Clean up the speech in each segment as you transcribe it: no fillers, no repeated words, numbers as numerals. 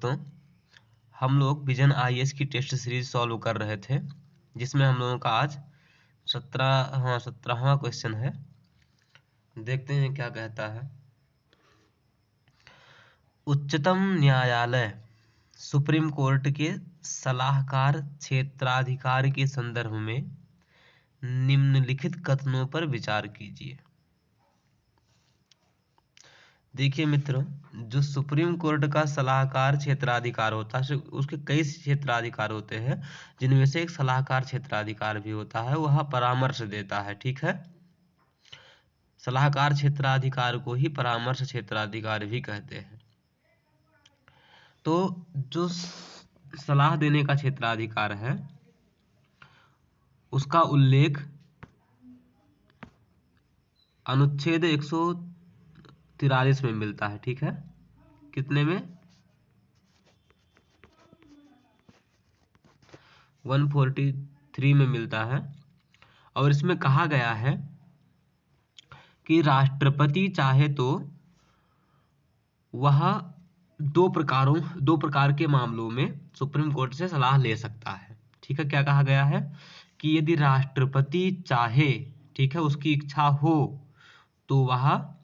दोस्तों, हम लोग विजन आईएएस की टेस्ट सीरीज सॉल्व कर रहे थे, जिसमें हम लोगों का आज 17वां क्वेश्चन है। देखते हैं क्या कहता है। उच्चतम न्यायालय सुप्रीम कोर्ट के सलाहकार क्षेत्राधिकार के संदर्भ में निम्नलिखित कथनों पर विचार कीजिए। देखिए मित्रों, जो सुप्रीम कोर्ट का सलाहकार क्षेत्राधिकार होता है, उसके कई क्षेत्राधिकार होते हैं, जिनमें से एक सलाहकार क्षेत्राधिकार भी होता है। वह परामर्श देता है, ठीक है। सलाहकार क्षेत्राधिकार को ही परामर्श क्षेत्राधिकार भी कहते हैं। तो जो सलाह देने का क्षेत्राधिकार है, उसका उल्लेख अनुच्छेद 143 में मिलता है, ठीक है। कितने में? 143 में मिलता है। और इसमें कहा गया है कि राष्ट्रपति चाहे तो वह दो प्रकार के मामलों में सुप्रीम कोर्ट से सलाह ले सकता है, ठीक है। क्या कहा गया है कि यदि राष्ट्रपति चाहे, ठीक है, उसकी इच्छा हो, तो वह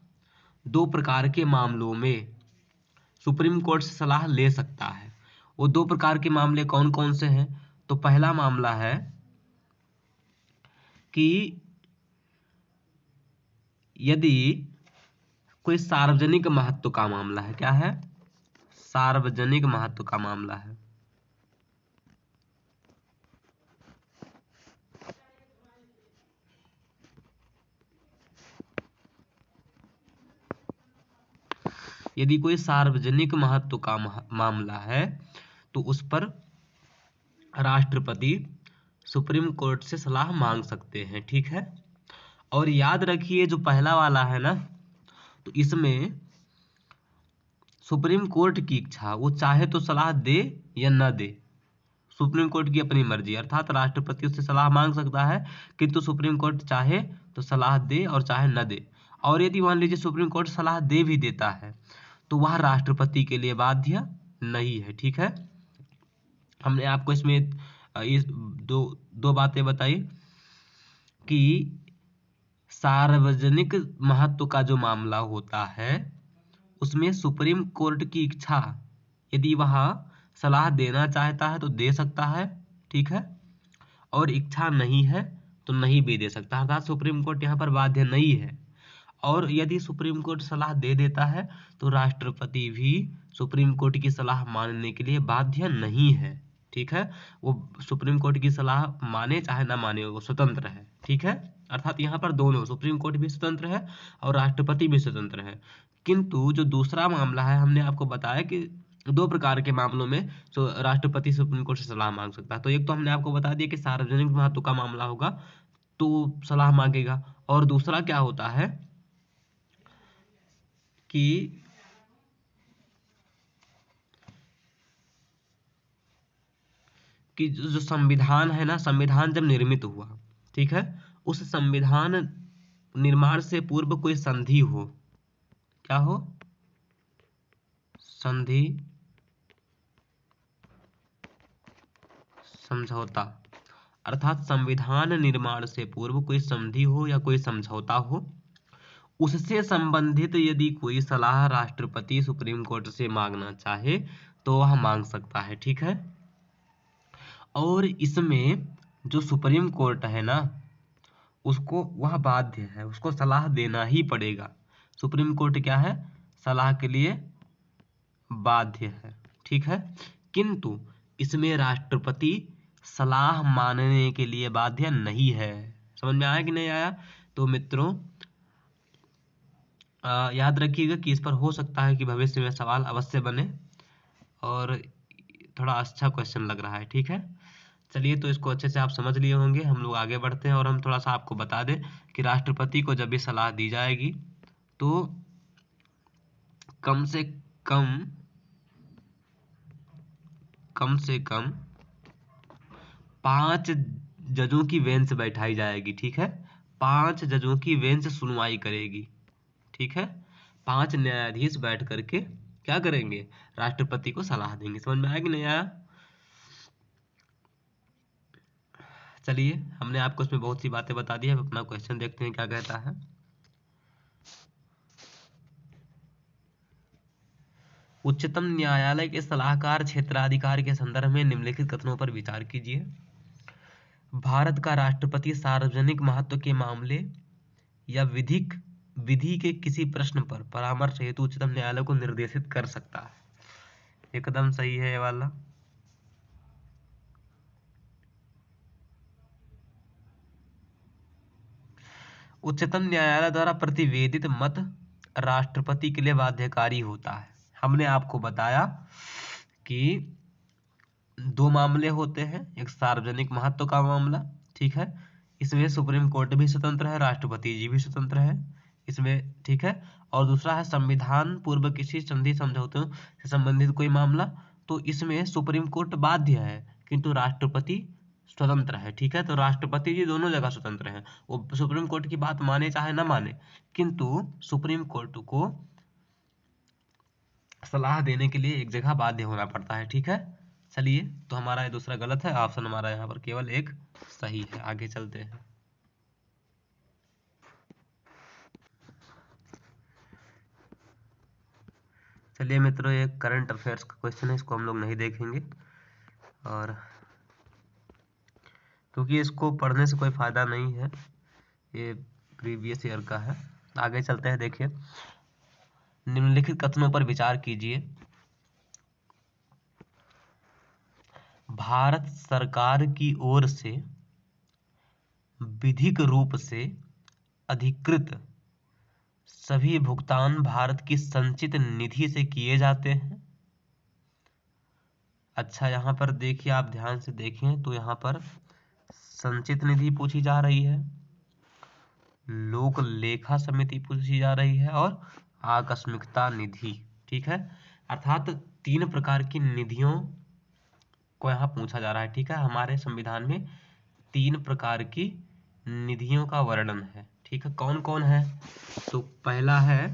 दो प्रकार के मामलों में सुप्रीम कोर्ट से सलाह ले सकता है। वो दो प्रकार के मामले कौन कौन से हैं? तो पहला मामला है कि यदि कोई सार्वजनिक महत्व का मामला है। क्या है? सार्वजनिक महत्व का मामला है। यदि कोई सार्वजनिक महत्व का मामला है तो उस पर राष्ट्रपति सुप्रीम कोर्ट से सलाह मांग सकते हैं, ठीक है। और याद रखिए, जो पहला वाला है ना, तो इसमें सुप्रीम कोर्ट की इच्छा, वो चाहे तो सलाह दे या न दे, सुप्रीम कोर्ट की अपनी मर्जी। अर्थात राष्ट्रपति उससे सलाह मांग सकता है, किंतु सुप्रीम कोर्ट चाहे तो सलाह दे और चाहे न दे। और यदि मान लीजिए सुप्रीम कोर्ट सलाह दे भी देता है तो वह राष्ट्रपति के लिए बाध्य नहीं है, ठीक है। हमने आपको इसमें इस दो बातें बताई कि सार्वजनिक महत्व का जो मामला होता है, उसमें सुप्रीम कोर्ट की इच्छा, यदि वह सलाह देना चाहता है तो दे सकता है, ठीक है। और इच्छा नहीं है तो नहीं भी दे सकता। अर्थात सुप्रीम कोर्ट यहाँ पर बाध्य नहीं है। और यदि सुप्रीम कोर्ट सलाह दे देता है तो राष्ट्रपति भी सुप्रीम कोर्ट की सलाह मानने के लिए बाध्य नहीं है, ठीक है। वो सुप्रीम कोर्ट की सलाह माने चाहे ना माने, वो स्वतंत्र है, ठीक है। अर्थात यहाँ पर दोनों, सुप्रीम कोर्ट भी स्वतंत्र है और राष्ट्रपति भी स्वतंत्र है। किंतु जो दूसरा मामला है, हमने आपको बताया कि दो प्रकार के मामलों में राष्ट्रपति सुप्रीम कोर्ट से सलाह मांग सकता है। तो एक तो हमने आपको बता दिया कि सार्वजनिक महत्व का मामला होगा तो सलाह मांगेगा। और दूसरा क्या होता है कि जो संविधान है ना, संविधान जब निर्मित हुआ, ठीक है, उस संविधान निर्माण से पूर्व कोई संधि हो। क्या हो? संधि, समझौता। अर्थात संविधान निर्माण से पूर्व कोई संधि हो या कोई समझौता हो, उससे संबंधित यदि कोई सलाह राष्ट्रपति सुप्रीम कोर्ट से मांगना चाहे तो वह मांग सकता है, ठीक है। और इसमें जो सुप्रीम कोर्ट है ना, उसको वह बाध्य है, उसको सलाह देना ही पड़ेगा। सुप्रीम कोर्ट क्या है? सलाह के लिए बाध्य है, ठीक है। किंतु इसमें राष्ट्रपति सलाह मानने के लिए बाध्य नहीं है। समझ में आया कि नहीं आया? तो मित्रों, याद रखिएगा कि इस पर हो सकता है कि भविष्य में सवाल अवश्य बने, और थोड़ा अच्छा क्वेश्चन लग रहा है, ठीक है। चलिए, तो इसको अच्छे से आप समझ लिए होंगे। हम लोग आगे बढ़ते हैं और हम थोड़ा सा आपको बता दें कि राष्ट्रपति को जब भी सलाह दी जाएगी तो कम से कम 5 जजों की बेंच बैठाई जाएगी, ठीक है। 5 जजों की बेंच सुनवाई करेगी, ठीक है। 5 न्यायाधीश बैठ करके क्या करेंगे, राष्ट्रपति को सलाह देंगे। समझ में आया कि नहीं आया? चलिए, हमने आपको इसमें बहुत सी बातें बता दी है। अब अपना क्वेश्चन देखते हैं क्या कहता है। उच्चतम न्यायालय के सलाहकार क्षेत्राधिकार के संदर्भ में निम्नलिखित कथनों पर विचार कीजिए। भारत का राष्ट्रपति सार्वजनिक महत्व के मामले या विधि के किसी प्रश्न पर परामर्श हेतु उच्चतम न्यायालय को निर्देशित कर सकता है। एकदम सही है ये वाला। उच्चतम न्यायालय द्वारा प्रतिवेदित मत राष्ट्रपति के लिए बाध्यकारी होता है। हमने आपको बताया कि दो मामले होते हैं, एक सार्वजनिक महत्व का मामला, ठीक है, इसमें सुप्रीम कोर्ट भी स्वतंत्र है, राष्ट्रपति जी भी स्वतंत्र है इसमें, ठीक है। और दूसरा है संविधान पूर्व किसी संधि समझौतों से संबंधित कोई मामला, तो इसमें सुप्रीम कोर्ट बाध्य है किंतु राष्ट्रपति स्वतंत्र है, ठीक है। तो राष्ट्रपति जी दोनों जगह स्वतंत्र हैं, वो सुप्रीम कोर्ट की बात माने चाहे ना माने, किंतु सुप्रीम कोर्ट को सलाह देने के लिए एक जगह बाध्य होना पड़ता है, ठीक है। चलिए, तो हमारा ये दूसरा गलत है, ऑप्शन हमारा यहाँ पर केवल एक सही है। आगे चलते हैं। चलिए मित्रों, ये करंट अफेयर्स का क्वेश्चन है, इसको हम लोग नहीं देखेंगे, और क्योंकि इसको पढ़ने से कोई फायदा नहीं है, ये प्रीवियस ईयर का है। आगे चलते हैं। देखिए, निम्नलिखित कथनों पर विचार कीजिए। भारत सरकार की ओर से विधिक रूप से अधिकृत सभी भुगतान भारत की संचित निधि से किए जाते हैं। अच्छा, यहाँ पर देखिए, आप ध्यान से देखें तो यहाँ पर संचित निधि पूछी जा रही है, लोक लेखा समिति पूछी जा रही है, और आकस्मिकता निधि, ठीक है। अर्थात 3 प्रकार की निधियों को यहाँ पूछा जा रहा है, ठीक है। हमारे संविधान में 3 प्रकार की निधियों का वर्णन है, ठीक है। कौन कौन है? तो पहला है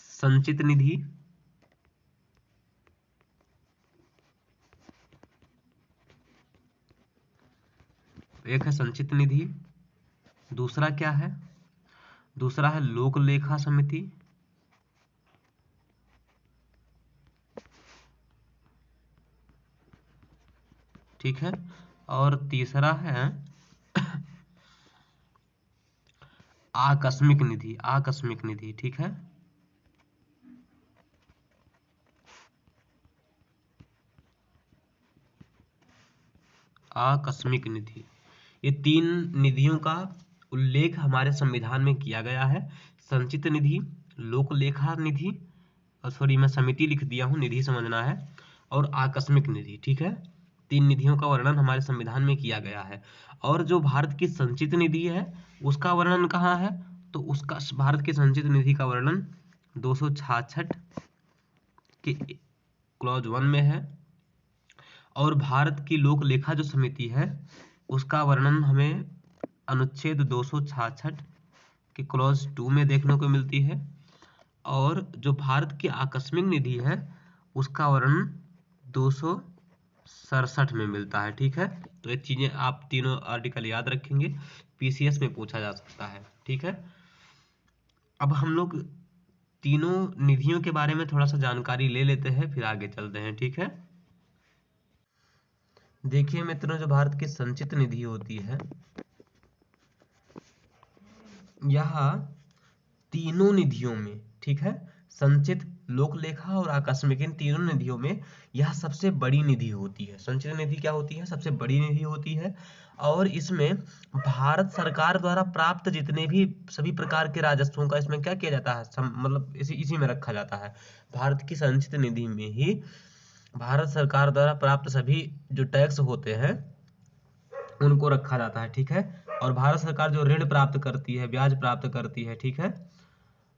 संचित निधि, एक है संचित निधि। दूसरा क्या है? दूसरा है लोक लेखा समिति, ठीक है। और तीसरा है आकस्मिक निधि, आकस्मिक निधि, ठीक है। आकस्मिक निधि, ये 3 निधियों का उल्लेख हमारे संविधान में किया गया है। संचित निधि, लोक लेखा निधि, सॉरी मैं समिति लिख दिया हूँ, निधि समझना है, और आकस्मिक निधि, ठीक है। 3 निधियों का वर्णन हमारे संविधान में किया गया है। और जो भारत की संचित निधि है उसका वर्णन कहाँ है? तो उसका, भारत की संचित निधि का वर्णन 266 के क्लॉज 1 में है। और भारत की लोक लेखा जो समिति है उसका वर्णन हमें अनुच्छेद 266 के क्लॉज 2 में देखने को मिलती है। और जो भारत की आकस्मिक निधि है उसका वर्णन 267 में मिलता है, ठीक है। तो ये चीजें आप तीनों आर्टिकल याद रखेंगे, पीसीएस में पूछा जा सकता है, ठीक है। अब हम लोग तीनों निधियों के बारे में थोड़ा सा जानकारी ले लेते हैं, फिर आगे चलते हैं, ठीक है। देखिए मित्रों, जो भारत की संचित निधि होती है, यहाँ तीनों निधियों में, ठीक है, संचित, लोक लेखा और आकस्मिक, इन तीनों निधियों में यह सबसे बड़ी निधि होती है। संचित निधि क्या होती है? सबसे बड़ी निधि होती है। और इसमें भारत सरकार द्वारा प्राप्त जितने भी सभी प्रकार के राजस्वों का इसमें क्या किया जाता है, मतलब इसी में रखा जाता है। भारत की संचित निधि में ही भारत सरकार द्वारा प्राप्त सभी जो टैक्स होते हैं उनको रखा जाता है, ठीक है। और भारत सरकार जो ऋण प्राप्त करती है, ब्याज प्राप्त करती है, ठीक है।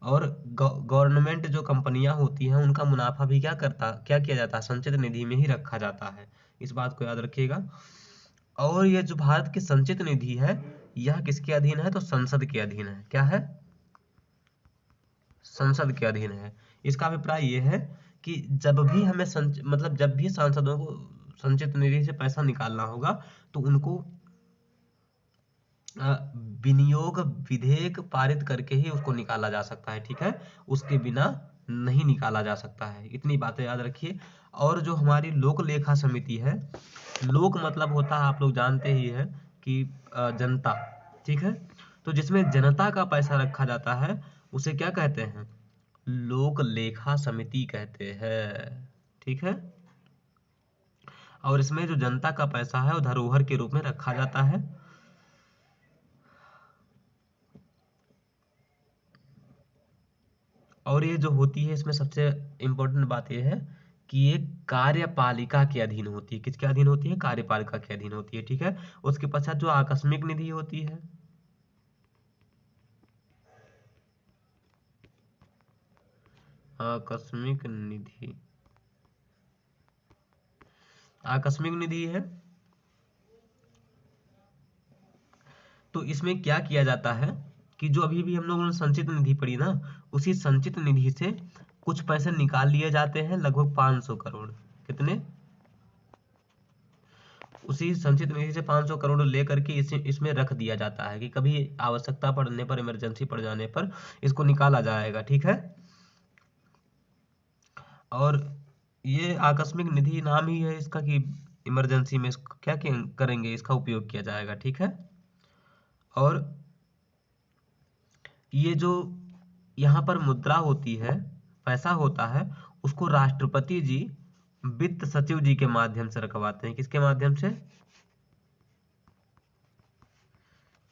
और गवर्नमेंट जो कंपनियां होती हैं उनका मुनाफा भी क्या किया जाता है, संचित निधि में ही रखा जाता है। इस बात को याद रखिएगा। और ये जो भारत की संचित निधि है यह किसके अधीन है? तो संसद के अधीन है। क्या है? संसद के अधीन है। इसका अभिप्राय ये है कि जब भी हमें मतलब जब भी सांसदों को संचित निधि से पैसा निकालना होगा तो उनको विनियोग विधेयक पारित करके ही उसको निकाला जा सकता है, ठीक है, उसके बिना नहीं निकाला जा सकता है। इतनी बातें याद रखिए। और जो हमारी लोक लेखा समिति है, लोक मतलब होता है, आप लोग जानते ही है कि जनता, ठीक है, तो जिसमें जनता का पैसा रखा जाता है उसे क्या कहते हैं? लोक लेखा समिति कहते हैं, ठीक है। और इसमें जो जनता का पैसा है वो धरोहर के रूप में रखा जाता है। और ये जो होती है इसमें सबसे इम्पोर्टेंट बात ये है कि ये कार्यपालिका के अधीन होती है। किसके अधीन होती है? कार्यपालिका के अधीन होती है, ठीक है। उसके पश्चात जो आकस्मिक निधि होती है, आकस्मिक निधि, आकस्मिक निधि है तो इसमें क्या किया जाता है कि जो अभी भी हम लोगों ने संचित निधि पढ़ी ना, उसी संचित निधि से कुछ पैसे निकाल लिए जाते हैं, लगभग 500 करोड़। कितने? उसी संचित निधि से 500 करोड़ लेकर के इसमें रख दिया जाता है कि कभी आवश्यकता पड़ने पर, इमरजेंसी पड़ जाने पर इसको निकाला जाएगा, ठीक है। और ये आकस्मिक निधि नाम ही है इसका कि इमरजेंसी में इसको क्या करेंगे, इसका उपयोग किया जाएगा, ठीक है। और ये जो यहाँ पर मुद्रा होती है, पैसा होता है, उसको राष्ट्रपति जी वित्त सचिव जी के माध्यम से रखवाते हैं। किसके माध्यम से?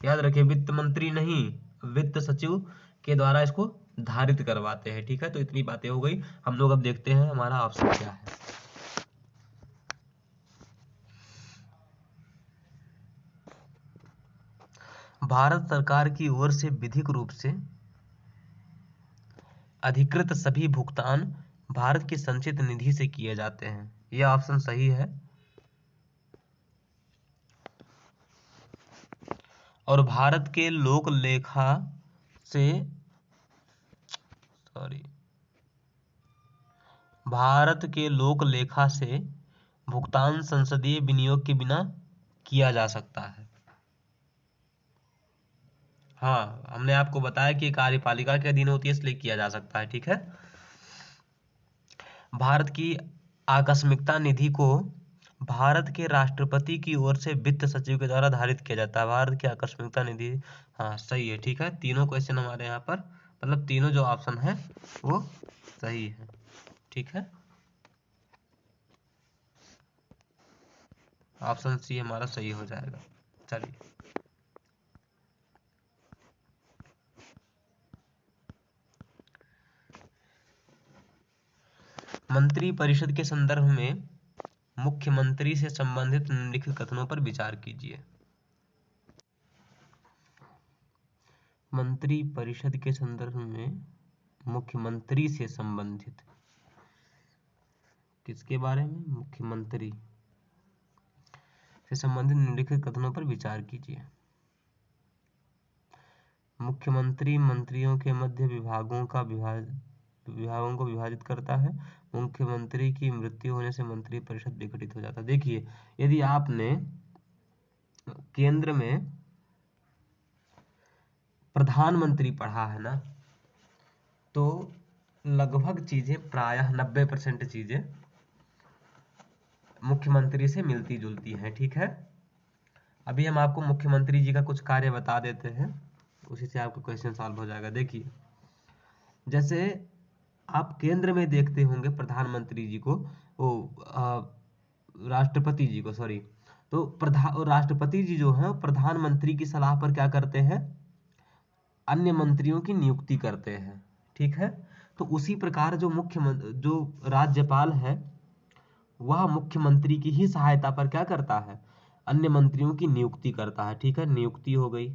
याद रखिए, वित्त मंत्री नहीं, वित्त सचिव के द्वारा इसको धारित करवाते हैं, ठीक है। तो इतनी बातें हो गई। हम लोग अब देखते हैं हमारा ऑप्शन क्या है। भारत सरकार की ओर से विधिक रूप से अधिकृत सभी भुगतान भारत की संचित निधि से किए जाते हैं। यह ऑप्शन सही है। और भारत के लोक लेखा से भारत के लोक लेखा से भुगतान संसदीय विनियोग के बिना किया जा सकता है। हाँ, हमने आपको बताया कि कार्यपालिका के अधीन होती है इसलिए किया जा सकता है, ठीक है। भारत की आकस्मिकता निधि को भारत के राष्ट्रपति की ओर से वित्त सचिव के द्वारा धारित किया जाता है। भारत की आकस्मिकता निधि, हाँ सही है, ठीक है। तीनों क्वेश्चन हमारे यहाँ पर, मतलब तीनों जो ऑप्शन है वो सही है, ठीक है। ऑप्शन सी हमारा सही हो जाएगा। चलिए, मंत्री परिषद के संदर्भ में मुख्यमंत्री से संबंधित निम्नलिखित कथनों पर विचार कीजिए। मंत्री परिषद के संदर्भ में मुख्यमंत्री से संबंधित, किसके बारे में? मुख्यमंत्री से संबंधित निम्नलिखित कथनों पर विचार कीजिए। मुख्यमंत्री मंत्रियों के मध्य विभागों को विभाजित करता है। मुख्यमंत्री की मृत्यु होने से मंत्री परिषद विघटित हो जाता है। देखिए, यदि आपने केंद्र में प्रधानमंत्री पढ़ा है ना, तो लगभग चीजें, प्रायः 90% चीजें मुख्यमंत्री से मिलती जुलती हैं, ठीक है। अभी हम आपको मुख्यमंत्री जी का कुछ कार्य बता देते हैं, उसी से आपका क्वेश्चन सॉल्व हो जाएगा। देखिए, जैसे आप केंद्र में देखते होंगे प्रधानमंत्री जी को, राष्ट्रपति जी को, सॉरी, तो राष्ट्रपति जी जो है प्रधानमंत्री की सलाह पर क्या करते हैं? अन्य मंत्रियों की नियुक्ति करते हैं, ठीक है। तो उसी प्रकार जो राज्यपाल है वह मुख्यमंत्री की ही सहायता पर क्या करता है? अन्य मंत्रियों की नियुक्ति करता है, ठीक है। नियुक्ति हो गई,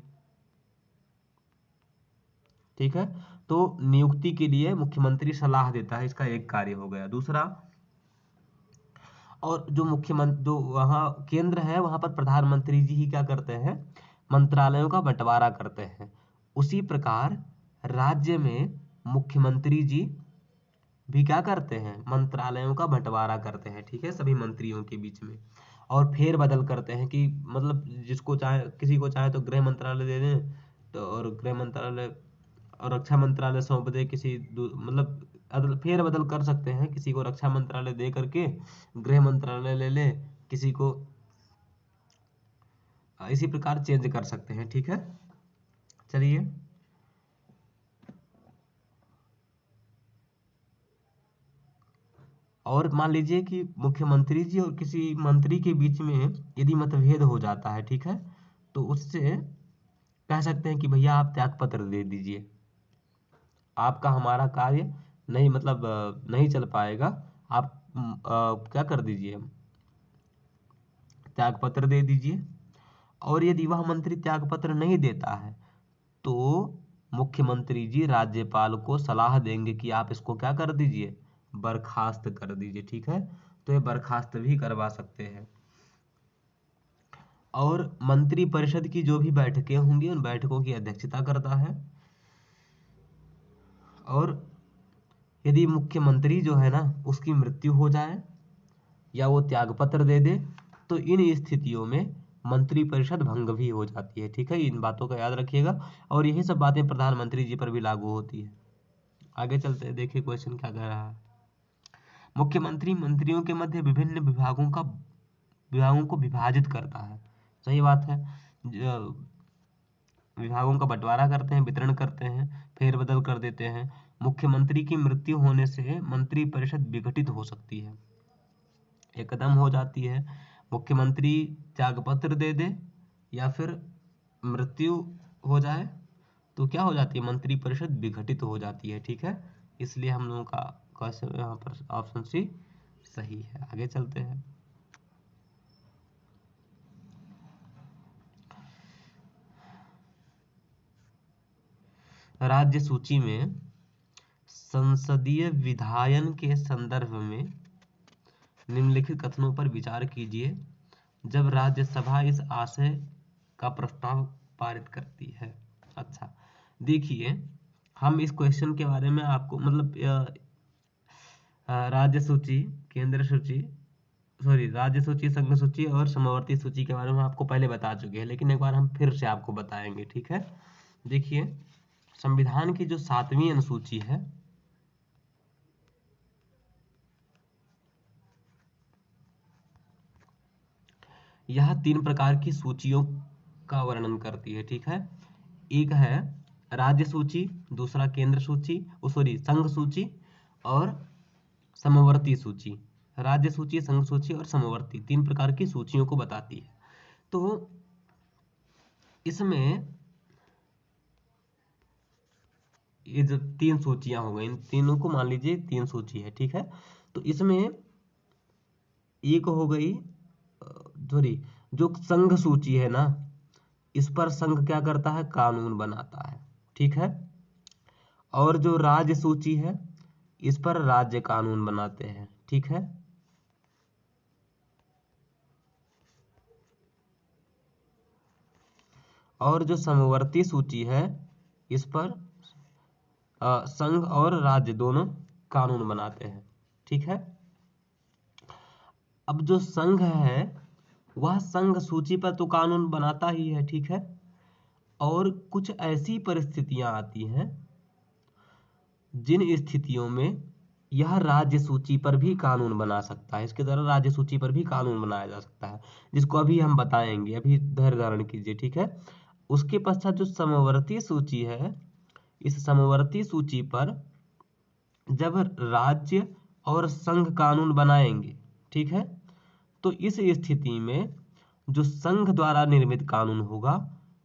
ठीक है। तो नियुक्ति के लिए मुख्यमंत्री सलाह देता है, इसका एक कार्य हो गया। दूसरा, और जो वहाँ केंद्र है वहां पर प्रधानमंत्री जी ही क्या करते हैं? मंत्रालयों का बंटवारा करते हैं। उसी प्रकार राज्य में मुख्यमंत्री जी भी क्या करते हैं, मंत्रालयों का बंटवारा करते हैं, ठीक है, सभी मंत्रियों के बीच में। और फेर बदल करते हैं कि मतलब जिसको चाहे, किसी को चाहे तो गृह मंत्रालय दे दें, तो और गृह मंत्रालय और रक्षा मंत्रालय सौंप दे किसी मतलब फेर बदल कर सकते हैं, किसी को रक्षा मंत्रालय दे करके गृह मंत्रालय ले ले, किसी को इसी प्रकार चेंज कर सकते हैं, ठीक है। चलिए, और मान लीजिए कि मुख्यमंत्री जी और किसी मंत्री के बीच में यदि मतभेद हो जाता है, ठीक है, तो उससे कह सकते हैं कि भैया आप त्यागपत्र दे दीजिए, आपका हमारा कार्य नहीं मतलब नहीं चल पाएगा, आप क्या कर दीजिए, त्यागपत्र दे दीजिए। और यदि वह मंत्री त्यागपत्र नहीं देता है तो मुख्यमंत्री जी राज्यपाल को सलाह देंगे कि आप इसको क्या कर दीजिए, बर्खास्त कर दीजिए, ठीक है। तो ये बर्खास्त भी करवा सकते हैं। और मंत्री परिषद की जो भी बैठकें होंगी उन बैठकों की अध्यक्षता करता है। और यदि मुख्यमंत्री जो है ना उसकी मृत्यु हो जाए या वो त्यागपत्र दे दे तो इन स्थितियों में मंत्रिपरिषद भंग भी हो जाती है, ठीक है। इन बातों का याद रखिएगा और यही सब बातें प्रधानमंत्री जी पर भी लागू होती है। आगे चलते हैं, देखिए क्वेश्चन क्या कह रहा है। मुख्यमंत्री मंत्रियों के मध्य विभिन्न विभागों को विभाजित करता है, सही बात है। विभागों का बंटवारा करते हैं, वितरण करते हैं, फेरबदल कर देते हैं। मुख्यमंत्री की मृत्यु होने से मंत्रिपरिषद विघटित हो सकती है, एकदम हो जाती है। मुख्यमंत्री त्यागपत्र दे दे या फिर मृत्यु हो जाए तो क्या हो जाती है, मंत्रिपरिषद विघटित हो जाती है, ठीक है। इसलिए हम लोगों का क्वेश्चन यहाँ पर ऑप्शन सी सही है। आगे चलते हैं। राज्य सूची में संसदीय विधायन के संदर्भ में निम्नलिखित कथनों पर विचार कीजिए जब राज्यसभा इस आशय का प्रस्ताव पारित करती है। अच्छा, देखिए हम इस क्वेश्चन के बारे में आपको मतलब राज्य सूची, केंद्र सूची, सॉरी राज्य सूची, संघ सूची और समवर्ती सूची के बारे में आपको पहले बता चुके हैं, लेकिन एक बार हम फिर से आपको बताएंगे, ठीक है। देखिए, संविधान की जो 7वीं अनुसूची है, यह 3 प्रकार की सूचियों का वर्णन करती है, ठीक है। एक है राज्य सूची, दूसरा केंद्र सूची, सॉरी संघ सूची और समवर्ती सूची। राज्य सूची, संघ सूची और समवर्ती 3 प्रकार की सूचियों को बताती है। तो इसमें ये जो 3 सूचियां हो गई, इन तीनों को मान लीजिए 3 सूची है, ठीक है। तो इसमें एक हो गई सॉरी जो संघ सूची है ना, इस पर संघ क्या करता है, कानून बनाता है, ठीक है। और जो राज्य सूची है इस पर राज्य कानून बनाते हैं, ठीक है। और जो समवर्ती सूची है इस पर संघ और राज्य दोनों कानून बनाते हैं, ठीक है। अब जो संघ है वह संघ सूची पर तो कानून बनाता ही है, ठीक है। और कुछ ऐसी परिस्थितियां आती हैं जिन स्थितियों में यह राज्य सूची पर भी कानून बना सकता है, इसके द्वारा राज्य सूची पर भी कानून बनाया जा सकता है, जिसको अभी हम बताएंगे, अभी धैर्य धारण कीजिए, ठीक है। उसके पश्चात जो समवर्ती सूची है, इस समवर्ती सूची पर जब राज्य और संघ कानून बनाएंगे, ठीक है, तो इस स्थिति में जो संघ द्वारा निर्मित कानून होगा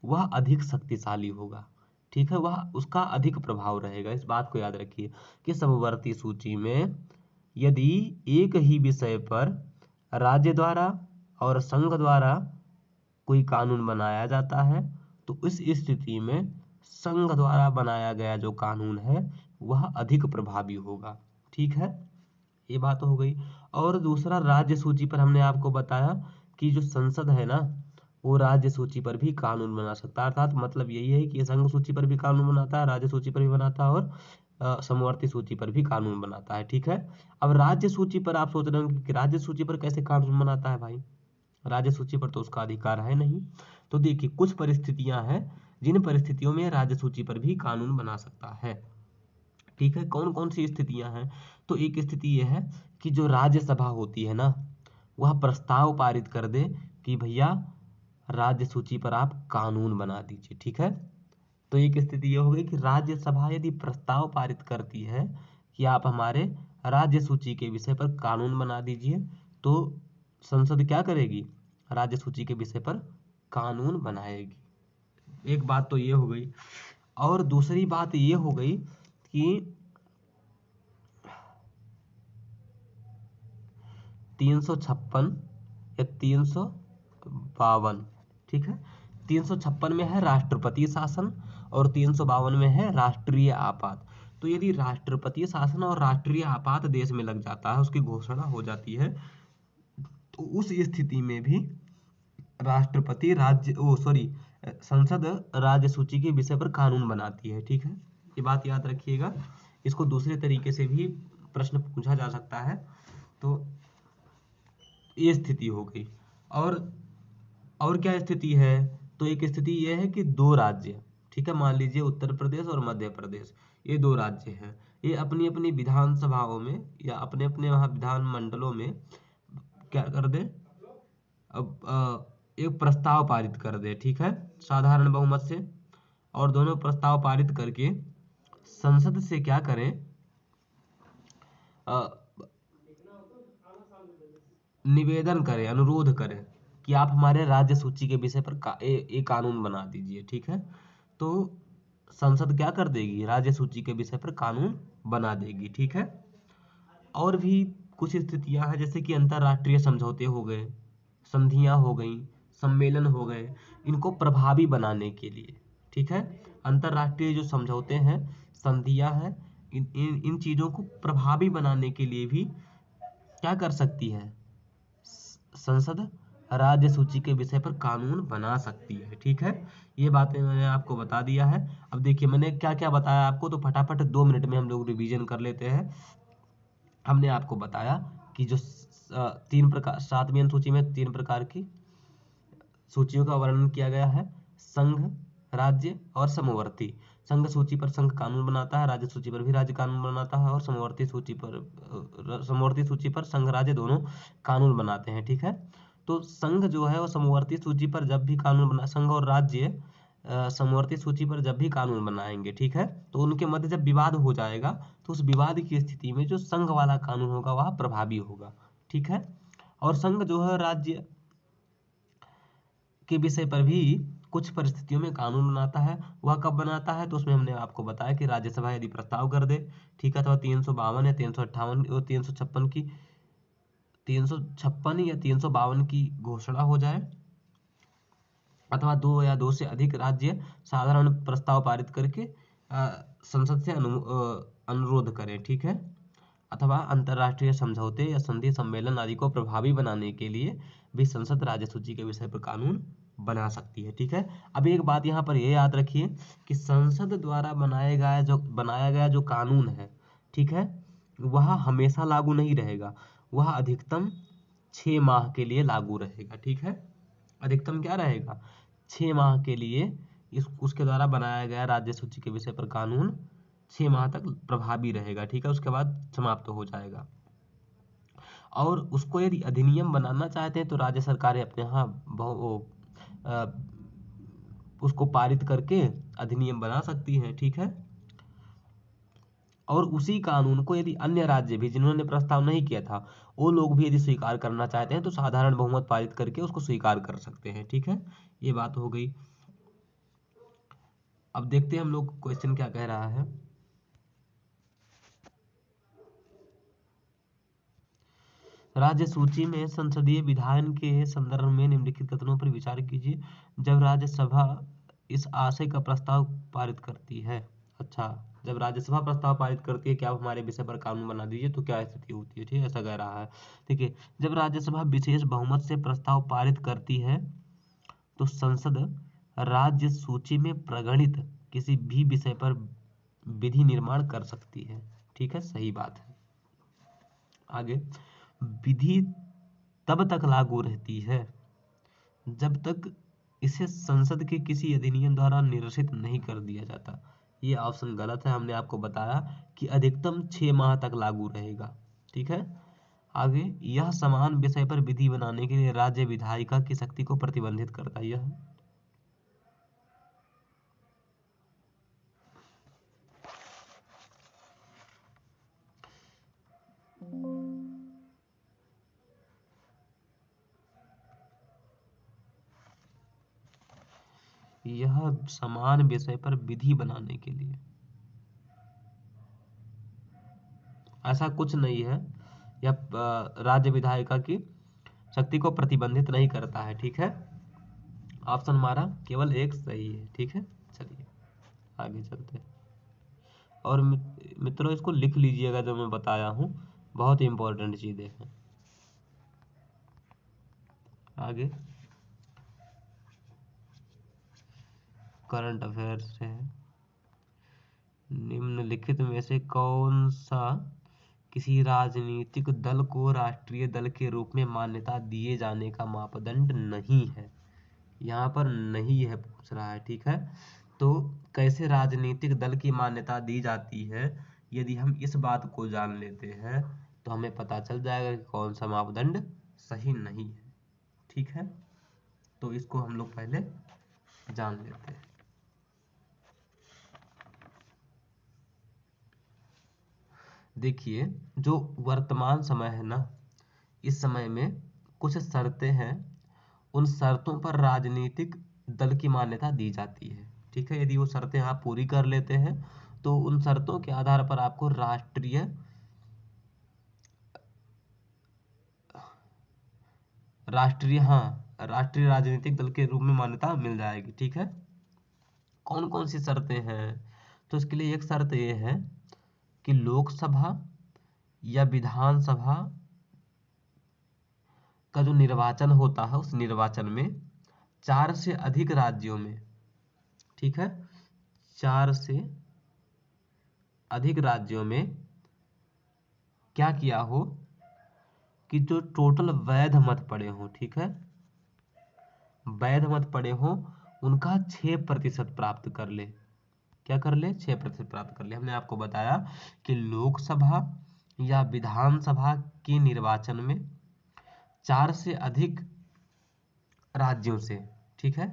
वह अधिक शक्तिशाली होगा, ठीक है, वह उसका अधिक प्रभाव रहेगा। इस बात को याद रखिए कि समवर्ती सूची में यदि एक ही विषय पर राज्य द्वारा और संघ द्वारा कोई कानून बनाया जाता है तो इस स्थिति में संघ द्वारा बनाया गया जो कानून है वह अधिक प्रभावी होगा, ठीक है। ये बात हो गई। और दूसरा राज्य सूची पर हमने आपको बताया कि जो संसद है ना वो राज्य सूची पर भी कानून बना सकता है, अर्थात मतलब यही है कि संघ सूची पर भी कानून बनाता है, राज्य सूची पर भी बनाता है और समवर्ती सूची पर भी कानून बनाता है। ठीक है, अब राज्य सूची पर आप सोच रहे होंगे कि राज्य सूची पर कैसे कानून बनाता है भाई, राज्य सूची पर तो उसका अधिकार है नहीं। तो देखिए कुछ परिस्थितियां हैं जिन परिस्थितियों में राज्य सूची पर भी कानून बना सकता है। ठीक है, कौन कौन सी स्थितियां हैं, तो एक स्थिति यह है कि जो राज्यसभा होती है ना, वह प्रस्ताव पारित कर दे कि भैया राज्य सूची पर आप कानून बना दीजिए। ठीक है, तो एक स्थिति यह हो गई कि राज्यसभा यदि प्रस्ताव पारित करती है कि आप हमारे राज्य सूची के विषय पर कानून बना दीजिए, तो संसद क्या करेगी, राज्य सूची के विषय पर कानून बनाएगी। एक बात तो ये हो गई, और दूसरी बात ये हो गई कि 356 या 352, ठीक है, 356 में है राष्ट्रपति शासन और 352 में है राष्ट्रीय आपात। तो यदि राष्ट्रपति शासन और राष्ट्रीय आपात देश में लग जाता है, उसकी घोषणा हो जाती है, तो उस स्थिति में भी राष्ट्रपति संसद राज्य सूची के विषय पर कानून बनाती है। ठीक है, ये बात याद रखिएगा। इसको दूसरे तरीके से भी प्रश्न पूछा जा सकता है। तो ये स्थिति हो गई। और क्या स्थिति है, तो एक स्थिति ये है कि दो राज्य, ठीक है, मान लीजिए उत्तर प्रदेश और मध्य प्रदेश, ये दो राज्य हैं, ये अपनी अपनी विधानसभाओं में या अपने अपने वहाँ विधान मंडलों में क्या कर दे, अब एक प्रस्ताव पारित कर दे। ठीक है, साधारण बहुमत से, और दोनों प्रस्ताव पारित करके संसद से क्या करें, निवेदन करें, अनुरोध करें कि आप हमारे राज्य सूची के विषय पर एक कानून बना दीजिए। ठीक है, तो संसद क्या कर देगी, राज्य सूची के विषय पर कानून बना देगी। ठीक है, और भी कुछ स्थितियां हैं, जैसे कि अंतर्राष्ट्रीय समझौते हो गए, संधियां हो गई, सम्मेलन हो गए, इनको प्रभावी बनाने के लिए। ठीक है, अंतर्राष्ट्रीय जो समझौते हैं, संधियां हैं, इन चीजों को प्रभावी बनाने के लिए भी क्या कर सकती है संसद, राज्य सूची के विषय पर कानून बना सकती है। ठीक है, ये बातें मैंने आपको बता दिया है। अब देखिए मैंने क्या क्या बताया आपको, तो फटाफट 2 मिनट में हम लोग रिवीजन कर लेते हैं। हमने आपको बताया कि जो 3 प्रकार, 7वीं अनुसूची में 3 प्रकार की सूचियों का वर्णन किया गया है, संघ, राज्य और समवर्ती। संघ सूची पर संघ कानून बनाता है, राज्य सूची पर भी राज्य कानून बनाता है, और समवर्ती सूची पर संघ राज्य दोनों कानून बनाते हैं। ठीक है, तो संघ जो है वो समवर्ती सूची पर जब भी कानून बना, संघ और राज्य समवर्ती सूची पर जब भी कानून बनाएंगे, ठीक है, तो उनके मध्य जब विवाद हो जाएगा, तो उस विवाद की स्थिति में जो संघ वाला कानून होगा वह प्रभावी होगा। ठीक है, और संघ जो है राज्य के विषय पर भी कुछ परिस्थितियों में कानून बनाता है। वह कब बनाता है, तो उसमें हमने आपको बताया कि राज्यसभा यदि प्रस्ताव कर दे, ठीक है, अथवा 352 या 358 और 356 या 352 की घोषणा हो जाए, अथवा 2 या 2 से अधिक राज्य साधारण प्रस्ताव पारित करके संसद से अनुरोध करें। ठीक है, अथवा अंतर्राष्ट्रीय समझौते या संधि सम्मेलन आदि को प्रभावी बनाने के लिए भी संसद राज्य सूची के विषय पर कानून बना सकती है। ठीक है, अब एक बात यहाँ पर ये याद रखिए कि संसद द्वारा बनाया गया जो कानून है, ठीक है, वह हमेशा लागू नहीं रहेगा, वह अधिकतम 6 माह के लिए लागू रहेगा। ठीक है, अधिकतम क्या रहेगा, 6 माह के लिए उसके द्वारा बनाया गया राज्य सूची के विषय पर कानून 6 माह तक प्रभावी रहेगा। ठीक है, उसके बाद समाप्त हो जाएगा। और उसको यदि अधिनियम बनाना चाहते हैं तो राज्य सरकारें अपने यहाँ उसको पारित करके अधिनियम बना सकती हैं। ठीक है, और उसी कानून को यदि अन्य राज्य भी जिन्होंने प्रस्ताव नहीं किया था, वो लोग भी यदि स्वीकार करना चाहते हैं तो साधारण बहुमत पारित करके उसको स्वीकार कर सकते हैं। ठीक है, ये बात हो गई। अब देखते हैं हम लोग क्वेश्चन क्या कह रहा है। राज्य सूची में संसदीय विधायन के संदर्भ में निम्नलिखित कथनों पर विचार कीजिए। जब राज्यसभा इस आशय का प्रस्ताव पारित करती है, अच्छा, जब राज्यसभा प्रस्ताव पारित करती है कि आप हमारे विषय पर कानून बना दीजिए, तो क्या स्थिति होती है। ठीक है, ऐसा कह रहा है। देखिए, जब राज्यसभा विशेष बहुमत से प्रस्ताव पारित करती है तो संसद राज्य सूची में प्रगणित किसी भी विषय पर विधि निर्माण कर सकती है। ठीक है, सही बात है। आगे, विधि तब तक लागू रहती है जब तक इसे संसद के किसी अधिनियम द्वारा निरसित नहीं कर दिया जाता। ये ऑप्शन गलत है, हमने आपको बताया कि अधिकतम 6 माह तक लागू रहेगा। ठीक है। आगे, यह समान विषय पर विधि बनाने के लिए राज्य विधायिका की शक्ति को प्रतिबंधित करता है। यह समान विषय पर विधि बनाने के लिए, ऐसा कुछ नहीं है। यह राज्य विधायिका की शक्ति को प्रतिबंधित नहीं करता है। ठीक है, ऑप्शन हमारा केवल एक सही है। ठीक है, चलिए आगे चलते हैं। और मित्रों, इसको लिख लीजिएगा जो मैं बताया हूँ, बहुत इंपॉर्टेंट चीजें हैं। आगे करंट अफेयर से है, निम्नलिखित में से कौन सा किसी राजनीतिक दल को राष्ट्रीय दल के रूप में मान्यता दिए जाने का मापदंड नहीं है। यहाँ पर नहीं है पूछ रहा है। ठीक है, तो कैसे राजनीतिक दल की मान्यता दी जाती है, यदि हम इस बात को जान लेते हैं तो हमें पता चल जाएगा कि कौन सा मापदंड सही नहीं है। ठीक है, तो इसको हम लोग पहले जान लेते हैं। देखिए, जो वर्तमान समय है ना, इस समय में कुछ शर्तें हैं, उन शर्तों पर राजनीतिक दल की मान्यता दी जाती है। ठीक है, यदि वो शर्तें आप पूरी कर लेते हैं तो उन शर्तों के आधार पर आपको राष्ट्रीय राजनीतिक दल के रूप में मान्यता मिल जाएगी। ठीक है, कौन कौन सी शर्तें हैं? तो इसके लिए एक शर्त ये है कि लोकसभा या विधानसभा का जो निर्वाचन होता है, उस निर्वाचन में 4 से अधिक राज्यों में, ठीक है, 4 से अधिक राज्यों में क्या किया हो कि जो टोटल वैध मत पड़े हों, ठीक है, वैध मत पड़े हों, उनका 6% प्राप्त कर ले। क्या कर ले? 6% प्राप्त कर ले। हमने आपको बताया कि लोकसभा या विधानसभा के निर्वाचन में 4 से अधिक राज्यों से, ठीक है,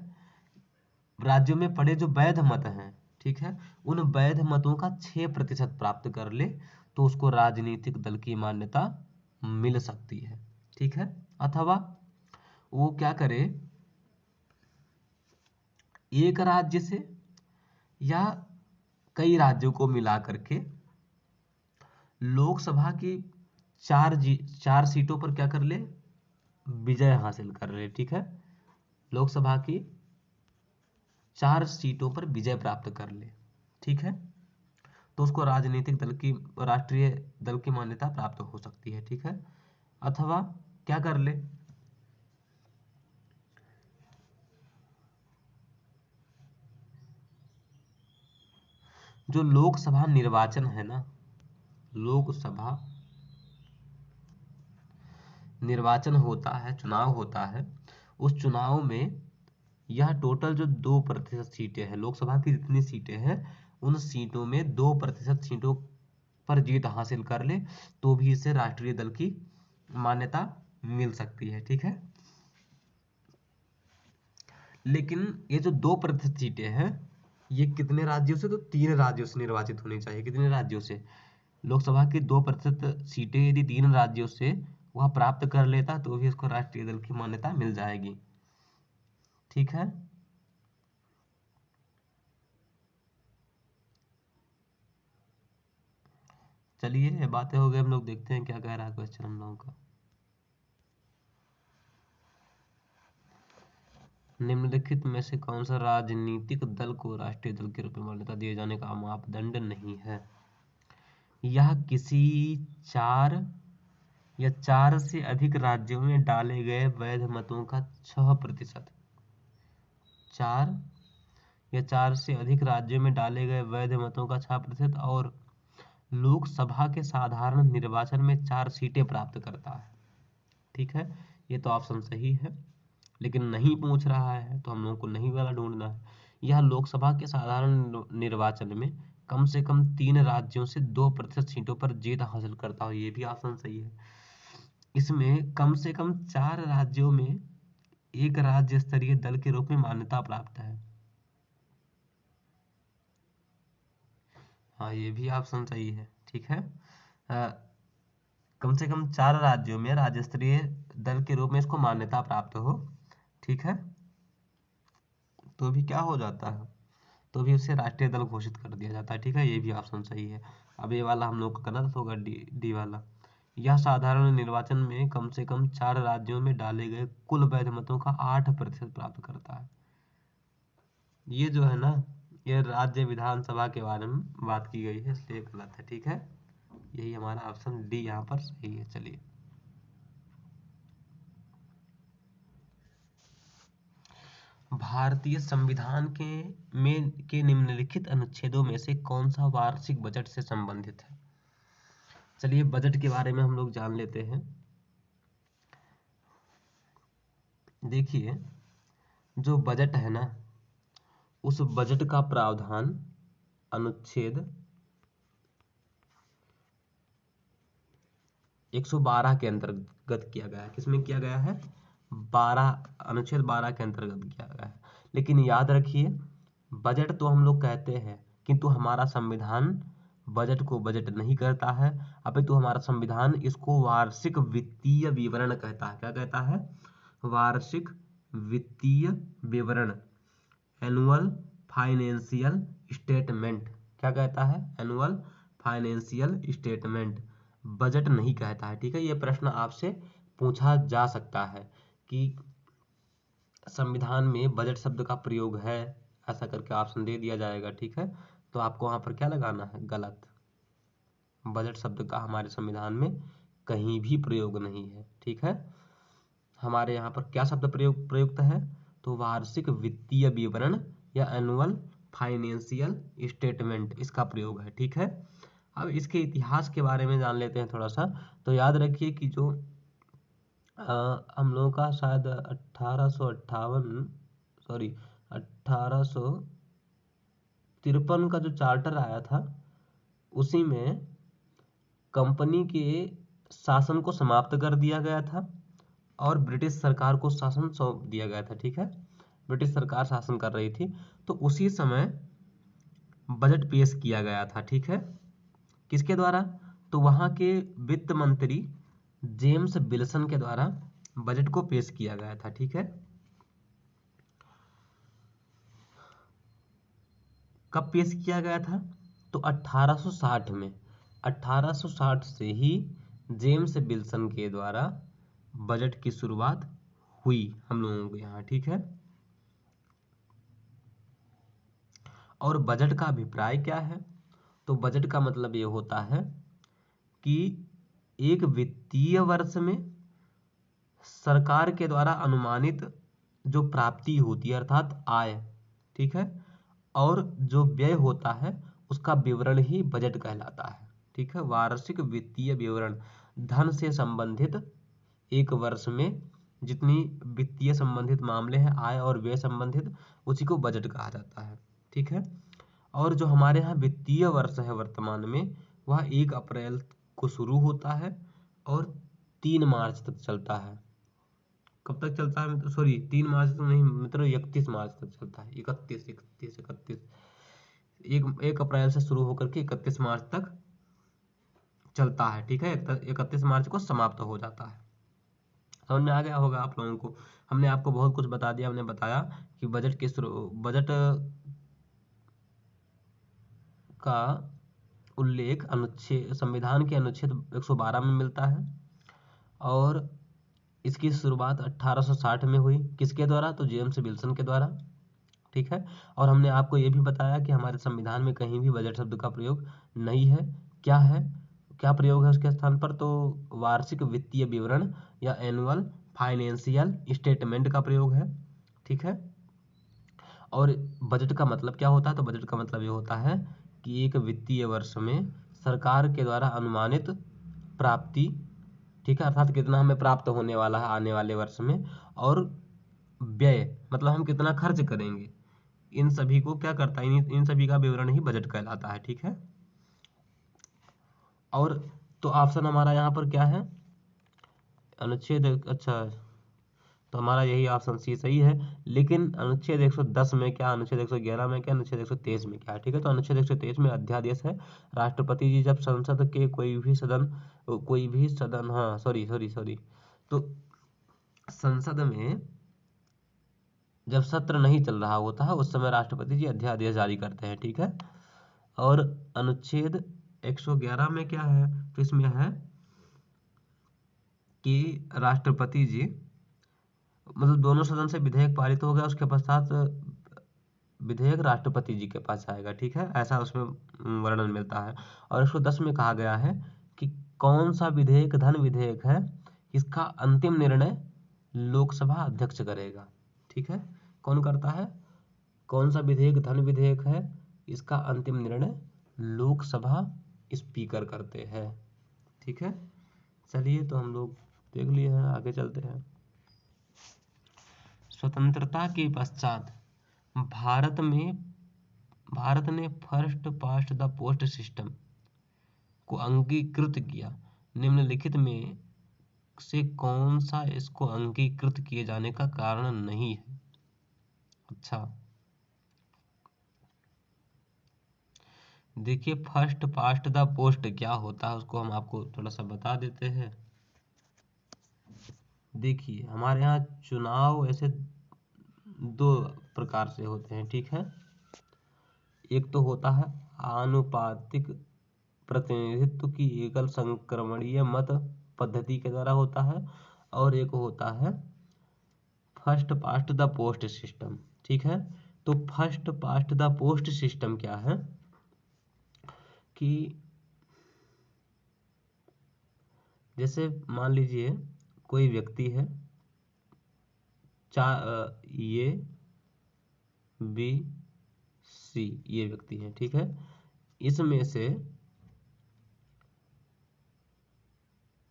राज्यों में पड़े जो वैध मत हैं, ठीक है, उन वैध मतों का 6% प्राप्त कर ले तो उसको राजनीतिक दल की मान्यता मिल सकती है। ठीक है, अथवा वो क्या करे, एक राज्य से या कई राज्यों को मिला करके लोकसभा की 4 सीटों पर क्या कर ले, विजय हासिल कर ले। ठीक है, लोकसभा की 4 सीटों पर विजय प्राप्त कर ले। ठीक है, तो उसको राष्ट्रीय दल की मान्यता प्राप्त हो सकती है। ठीक है, अथवा क्या कर ले, जो लोकसभा निर्वाचन है ना, लोकसभा निर्वाचन होता है, चुनाव होता है, उस चुनाव में यह टोटल जो 2% सीटें हैं, लोकसभा की जितनी सीटें हैं, उन सीटों में 2% सीटों पर जीत हासिल कर ले तो भी इसे राष्ट्रीय दल की मान्यता मिल सकती है। ठीक है, लेकिन ये जो 2% सीटें हैं, ये कितने राज्यों से? तो 3 राज्यों से निर्वाचित होनी चाहिए। कितने राज्यों से? लोकसभा की 2% सीटें यदि 3 राज्यों से वह प्राप्त कर लेता तो भी उसको राष्ट्रीय दल की मान्यता मिल जाएगी। ठीक है, चलिए ये बातें हो गई, हम लोग देखते हैं क्या कह रहा है क्वेश्चन हम लोगों का। निम्नलिखित में से कौन सा राजनीतिक दल को राष्ट्रीय दल के रूप में मान्यता दिए जाने का मापदंड नहीं है? यह किसी 4 या 4 से अधिक राज्यों में डाले गए वैध मतों का 6%, 4 या 4 से अधिक राज्यों में डाले गए वैध मतों का 6% और लोकसभा के साधारण निर्वाचन में 4 सीटें प्राप्त करता है। ठीक है, ये तो ऑप्शन सही है, लेकिन नहीं पूछ रहा है तो हम लोगों को नहीं वाला ढूंढना है। यह लोकसभा के साधारण निर्वाचन में कम से कम 3 राज्यों से 2% सीटों पर जीत हासिल करता हो, ये भी ऑप्शन सही है। इसमें कम से कम 4 राज्यों में एक राज्य स्तरीय दल के रूप में मान्यता प्राप्त है। हाँ, ये भी ऑप्शन सही है। ठीक है, कम से कम 4 राज्यों में राज्य स्तरीय दल के रूप में इसको मान्यता प्राप्त हो। ठीक है, तो भी क्या हो जाता है, तो भी उसे राष्ट्रीय दल घोषित कर दिया जाता है। ठीक है, ये भी ऑप्शन सही है। अब ये वाला हम लोग का गलत होगा, डी वाला। यह साधारण निर्वाचन में कम से कम 4 राज्यों में डाले गए कुल वैध मतों का 8% प्राप्त करता है। ये जो है ना, ये राज्य विधानसभा के बारे में बात की गई है, इसलिए गलत है। ठीक है, यही हमारा ऑप्शन डी यहाँ पर सही है। चलिए, भारतीय संविधान के निम्नलिखित अनुच्छेदों में से कौन सा वार्षिक बजट से संबंधित है? चलिए, बजट के बारे में हम लोग जान लेते हैं। देखिए, जो बजट है ना, उस बजट का प्रावधान अनुच्छेद 112 के अंतर्गत किया गया है। किसमें किया गया है? अनुच्छेद 12 के अंतर्गत किया गया है। लेकिन याद रखिए, बजट तो हम लोग कहते हैं, किंतु हमारा संविधान बजट को बजट नहीं कहता है, अपितु हमारा संविधान इसको वार्षिक वित्तीय विवरण कहता है। क्या कहता है? वार्षिक वित्तीय विवरण, एनुअल फाइनेंशियल स्टेटमेंट। क्या कहता है? Annual financial statement. बजट नहीं कहता है। ठीक है, ये प्रश्न आपसे पूछा जा सकता है कि संविधान में बजट शब्द का प्रयोग है, ऐसा करके ऑप्शन दे दिया जाएगा। ठीक है, तो आपको वहां पर क्या लगाना है? गलत। बजट शब्द का हमारे संविधान में कहीं भी प्रयोग नहीं है। ठीक है, हमारे यहाँ पर क्या शब्द प्रयुक्त है? तो वार्षिक वित्तीय विवरण या एनुअल फाइनेंशियल स्टेटमेंट, इसका प्रयोग है। ठीक है, अब इसके इतिहास के बारे में जान लेते हैं थोड़ा सा। तो याद रखिए कि जो हम लोगों का शायद 1853 का जो चार्टर आया था, उसी में कंपनी के शासन को समाप्त कर दिया गया था और ब्रिटिश सरकार को शासन सौंप दिया गया था। ठीक है, ब्रिटिश सरकार शासन कर रही थी, तो उसी समय बजट पेश किया गया था। ठीक है, किसके द्वारा? तो वहां के वित्त मंत्री जेम्स विल्सन के द्वारा बजट को पेश किया गया था। ठीक है, कब पेश किया गया था? तो 1860 में। 1860 से ही जेम्स विल्सन के द्वारा बजट की शुरुआत हुई हम लोगों के यहाँ। ठीक है, और बजट का अभिप्राय क्या है? तो बजट का मतलब ये होता है कि एक वित्तीय वर्ष में सरकार के द्वारा अनुमानित जो प्राप्ति होती है, अर्थात आय, ठीक है, और जो व्यय होता है, उसका विवरण ही बजट कहलाता है। ठीक है, वार्षिक वित्तीय विवरण, धन से संबंधित एक वर्ष में जितनी वित्तीय संबंधित मामले हैं, आय और व्यय संबंधित, उसी को बजट कहा जाता है। ठीक है, और जो हमारे यहाँ वित्तीय वर्ष है वर्तमान में, वह 1 अप्रैल को शुरू होता है और 3 मार्च तक चलता है। कब तक चलता है? मतलब सॉरी, 3 मार्च तक नहीं, मतलब 31 मार्च तक चलता है। 1 अप्रैल से शुरू होकर के 31 मार्च तक चलता है। ठीक है, 31 मार्च को समाप्त हो जाता है। समझ में आ गया होगा आप लोगों को। हमने आपको बहुत कुछ बता दिया। हमने बताया कि बजट का उल्लेख अनुच्छेद संविधान के अनुच्छेद 112 में मिलता है और इसकी शुरुआत 1860 में हुई। किसके द्वारा? तो जेम्स विल्सन के द्वारा। ठीक है, और हमने आपको ये भी बताया कि हमारे संविधान में कहीं भी बजट शब्द का प्रयोग नहीं है। क्या है, क्या प्रयोग है उसके स्थान पर? तो वार्षिक वित्तीय विवरण या एनुअल फाइनेंशियल स्टेटमेंट का प्रयोग है। ठीक है, और बजट का मतलब क्या होता है? तो बजट का मतलब ये होता है कि एक वित्तीय वर्ष में सरकार के द्वारा अनुमानित प्राप्ति, ठीक है, अर्थात कितना हमें प्राप्त होने वाला है आने वाले वर्ष में, और व्यय मतलब हम कितना खर्च करेंगे, इन सभी को क्या करता है, इन सभी का विवरण ही बजट कहलाता है। ठीक है। और तो ऑप्शन हमारा यहाँ पर क्या है? अनुच्छेद, अच्छा, तो हमारा यही ऑप्शन सी सही है। लेकिन अनुच्छेद 110 में क्या, अनुच्छेद 111 में क्या, अनुच्छेद 123 में क्या है? ठीक है। तो अनुच्छेद 123 में अध्यादेश है, राष्ट्रपति जी जब संसद के कोई भी सदन, हाँ सॉरी सॉरी सॉरी, तो संसद में जब सत्र नहीं चल रहा होता है उस समय राष्ट्रपति जी अध्यादेश जारी करते हैं। ठीक है। और अनुच्छेद 111 में क्या है? तो इसमें है कि राष्ट्रपति जी, मतलब दोनों सदन से विधेयक पारित हो गया, उसके पश्चात विधेयक राष्ट्रपति जी के पास आएगा। ठीक है, ऐसा उसमें वर्णन मिलता है। और 110 में कहा गया है कि कौन सा विधेयक धन विधेयक है, इसका अंतिम निर्णय लोकसभा अध्यक्ष करेगा। ठीक है, कौन करता है? कौन सा विधेयक धन विधेयक है, इसका अंतिम निर्णय लोकसभा स्पीकर करते हैं। ठीक है। चलिए, तो हम लोग देख लिए हैं, आगे चलते हैं। स्वतंत्रता के पश्चात भारत ने first past the post system को अंगीकृत किया। निम्नलिखित में से कौन सा इसको अंगीकृत किए जाने का कारण नहीं है? अच्छा, देखिए, फर्स्ट पास्ट द पोस्ट क्या होता है उसको हम आपको थोड़ा सा बता देते हैं। देखिए, हमारे यहाँ चुनाव ऐसे दो प्रकार से होते हैं। ठीक है। एक तो होता है आनुपातिक प्रतिनिधित्व की एकल संक्रमणीय मत पद्धति के द्वारा होता है, और एक होता है first past the post system. ठीक है। तो first past the post system क्या है कि जैसे मान लीजिए कोई व्यक्ति है, ये बी सी ये व्यक्ति है। ठीक है। इसमें से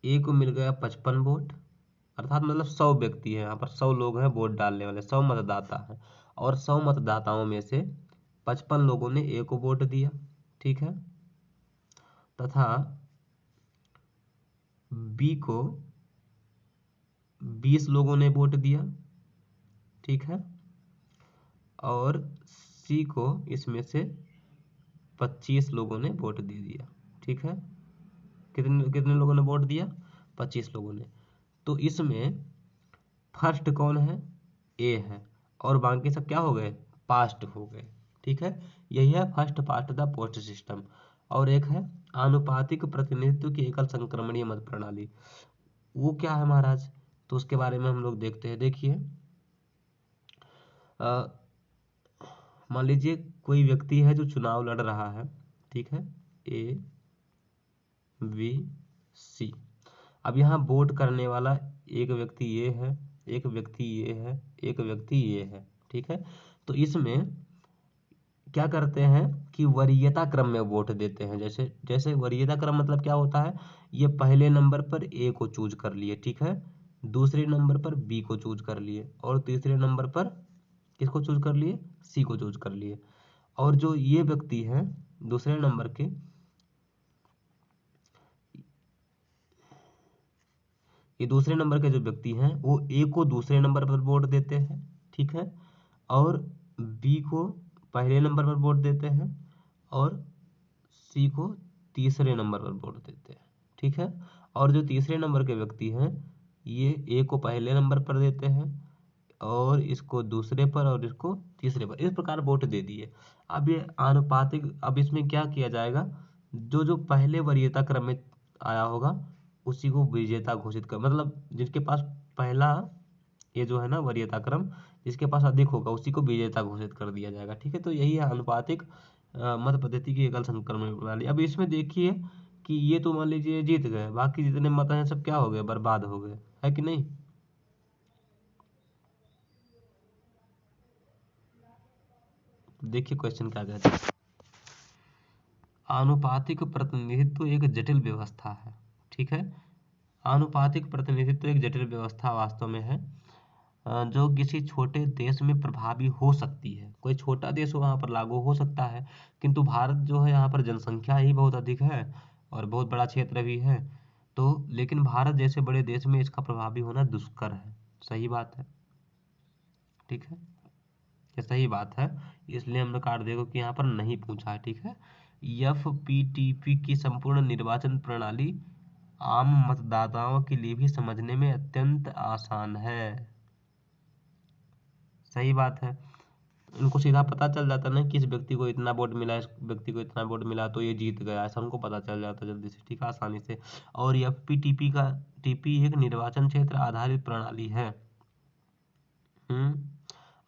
ए को मिल गया 55 वोट, अर्थात मतलब 100 व्यक्ति है, यहाँ पर 100 लोग हैं वोट डालने वाले, 100 मतदाता हैं, और 100 मतदाताओं में से 55 लोगों ने ए को वोट दिया। ठीक है। तथा बी को 20 लोगों ने वोट दिया। ठीक है। और सी को इसमें से 25 लोगों ने वोट दे दिया। ठीक है। कितने कितने लोगों ने वोट दिया? 25 लोगों ने। तो इसमें फर्स्ट कौन है? ए है, और बाकी सब क्या हो गए? पास्ट हो गए। ठीक है। यही है first past the post system. और एक है आनुपातिक प्रतिनिधित्व की एकल संक्रमणीय मत प्रणाली, वो क्या है महाराज? तो उसके बारे में हम लोग देखते हैं। देखिए, मान लीजिए कोई व्यक्ति है जो चुनाव लड़ रहा है। ठीक है। A B C. अब यहाँ वोट करने वाला एक व्यक्ति ये है, एक व्यक्ति ये है, एक व्यक्ति ये है। ठीक है। तो इसमें क्या करते हैं कि वरीयता क्रम में वोट देते हैं। जैसे जैसे वरीयता क्रम मतलब क्या होता है? ये पहले नंबर पर ए को चूज कर लिए। ठीक है। दूसरे नंबर पर बी को चूज कर लिए, और तीसरे नंबर पर किसको चूज कर लिए? सी को चूज कर लिए। और जो ये व्यक्ति है दूसरे नंबर के, ये दूसरे नंबर के जो व्यक्ति हैं वो ए को दूसरे नंबर पर वोट देते हैं। ठीक है। और बी को पहले नंबर पर वोट देते हैं, और सी को तीसरे नंबर पर वोट देते हैं। ठीक है। और जो तीसरे नंबर के व्यक्ति हैं ये ए को पहले नंबर पर देते हैं, और इसको दूसरे पर, और इसको तीसरे पर, इस प्रकार वोट दे दिए। अब ये आनुपातिक, अब इसमें क्या किया जाएगा? जो जो पहले वरीयता क्रम में आया होगा उसी को विजेता घोषित कर, मतलब जिसके पास पहला ये जो है ना वरीयता क्रम, जिसके पास अधिक होगा उसी को विजेता घोषित कर दिया जाएगा। ठीक है। तो यही है अनुपातिक मत पद्धति की एकल संक्रमण प्रणाली। अब इसमें देखिए कि ये तो मान लीजिए जीत गए, बाकी जितने मत हैं सब क्या हो गए? बर्बाद हो गए, है कि नहीं? देखिए क्वेश्चन क्या कहता है। आनुपातिक प्रतिनिधित्व एक जटिल व्यवस्था है, ठीक है। आनुपातिक प्रतिनिधित्व एक जटिल व्यवस्था वास्तव में है, जो किसी छोटे देश में प्रभावी हो सकती है। कोई छोटा देश हो वहाँ पर लागू हो सकता है, किंतु भारत जो है यहाँ पर जनसंख्या ही बहुत अधिक है और बहुत बड़ा क्षेत्र भी है, तो लेकिन भारत जैसे बड़े देश में इसका प्रभावी होना दुष्कर है। सही बात है, ठीक है, ये सही बात है। इसलिए हमने काट देखो कि यहाँ पर नहीं पूछा है, ठीक है। FPTP की संपूर्ण निर्वाचन प्रणाली आम मतदाताओं के लिए भी समझने में अत्यंत आसान है। सही बात है, उनको सीधा पता चल जाता ना कि इस व्यक्ति को इतना वोट मिला, इस व्यक्ति को इतना वोट मिला तो ये जीत गया, ऐसा उनको पता चल जाता जल्दी से, ठीक है, आसानी से। और FPTP का टीपी एक निर्वाचन क्षेत्र आधारित प्रणाली है।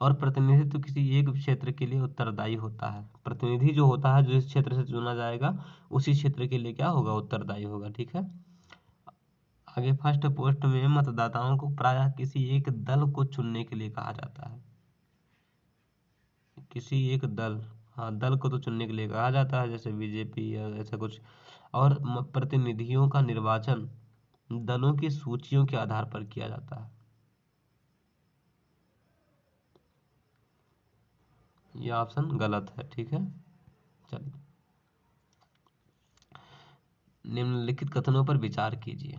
और प्रतिनिधित्व किसी एक क्षेत्र के लिए उत्तरदायी होता है। प्रतिनिधि जो होता है, जो इस क्षेत्र से चुना जाएगा, उसी क्षेत्र के लिए क्या होगा, उत्तरदायी होगा, ठीक है। आगे फर्स्ट पोस्ट में मतदाताओं को प्रायः किसी एक दल को चुनने के लिए कहा जाता है। किसी एक दल, हाँ, दल को तो चुनने के लिए कहा जाता है, जैसे बीजेपी या ऐसा कुछ। और प्रतिनिधियों का निर्वाचन दलों की सूचियों के आधार पर किया जाता है। यह ऑप्शन गलत है, ठीक है। चलिए, निम्नलिखित कथनों पर विचार कीजिए।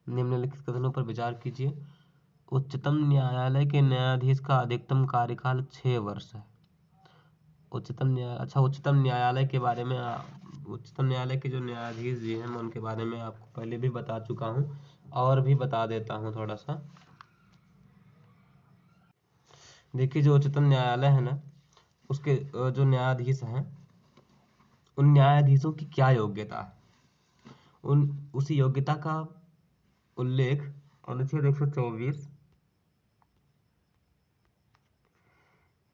निम्नलिखित कथनों पर विचार कीजिए। उच्चतम न्यायालय के न्यायाधीश का अधिकतम कार्यकाल 6 वर्ष है। उच्चतम न्यायालय के बारे में उच्चतम न्यायालय के जो न्यायाधीश जी हैं, मैं उनके बारे में आपको पहले भी बता चुका हूँ और भी बता देता हूँ थोड़ा सा। देखिए, जो उच्चतम न्यायालय है ना, उसके जो न्यायाधीश हैं, उन न्यायाधीशों की क्या योग्यता है, उसी योग्यता का उल्लेख अनुच्छेद 124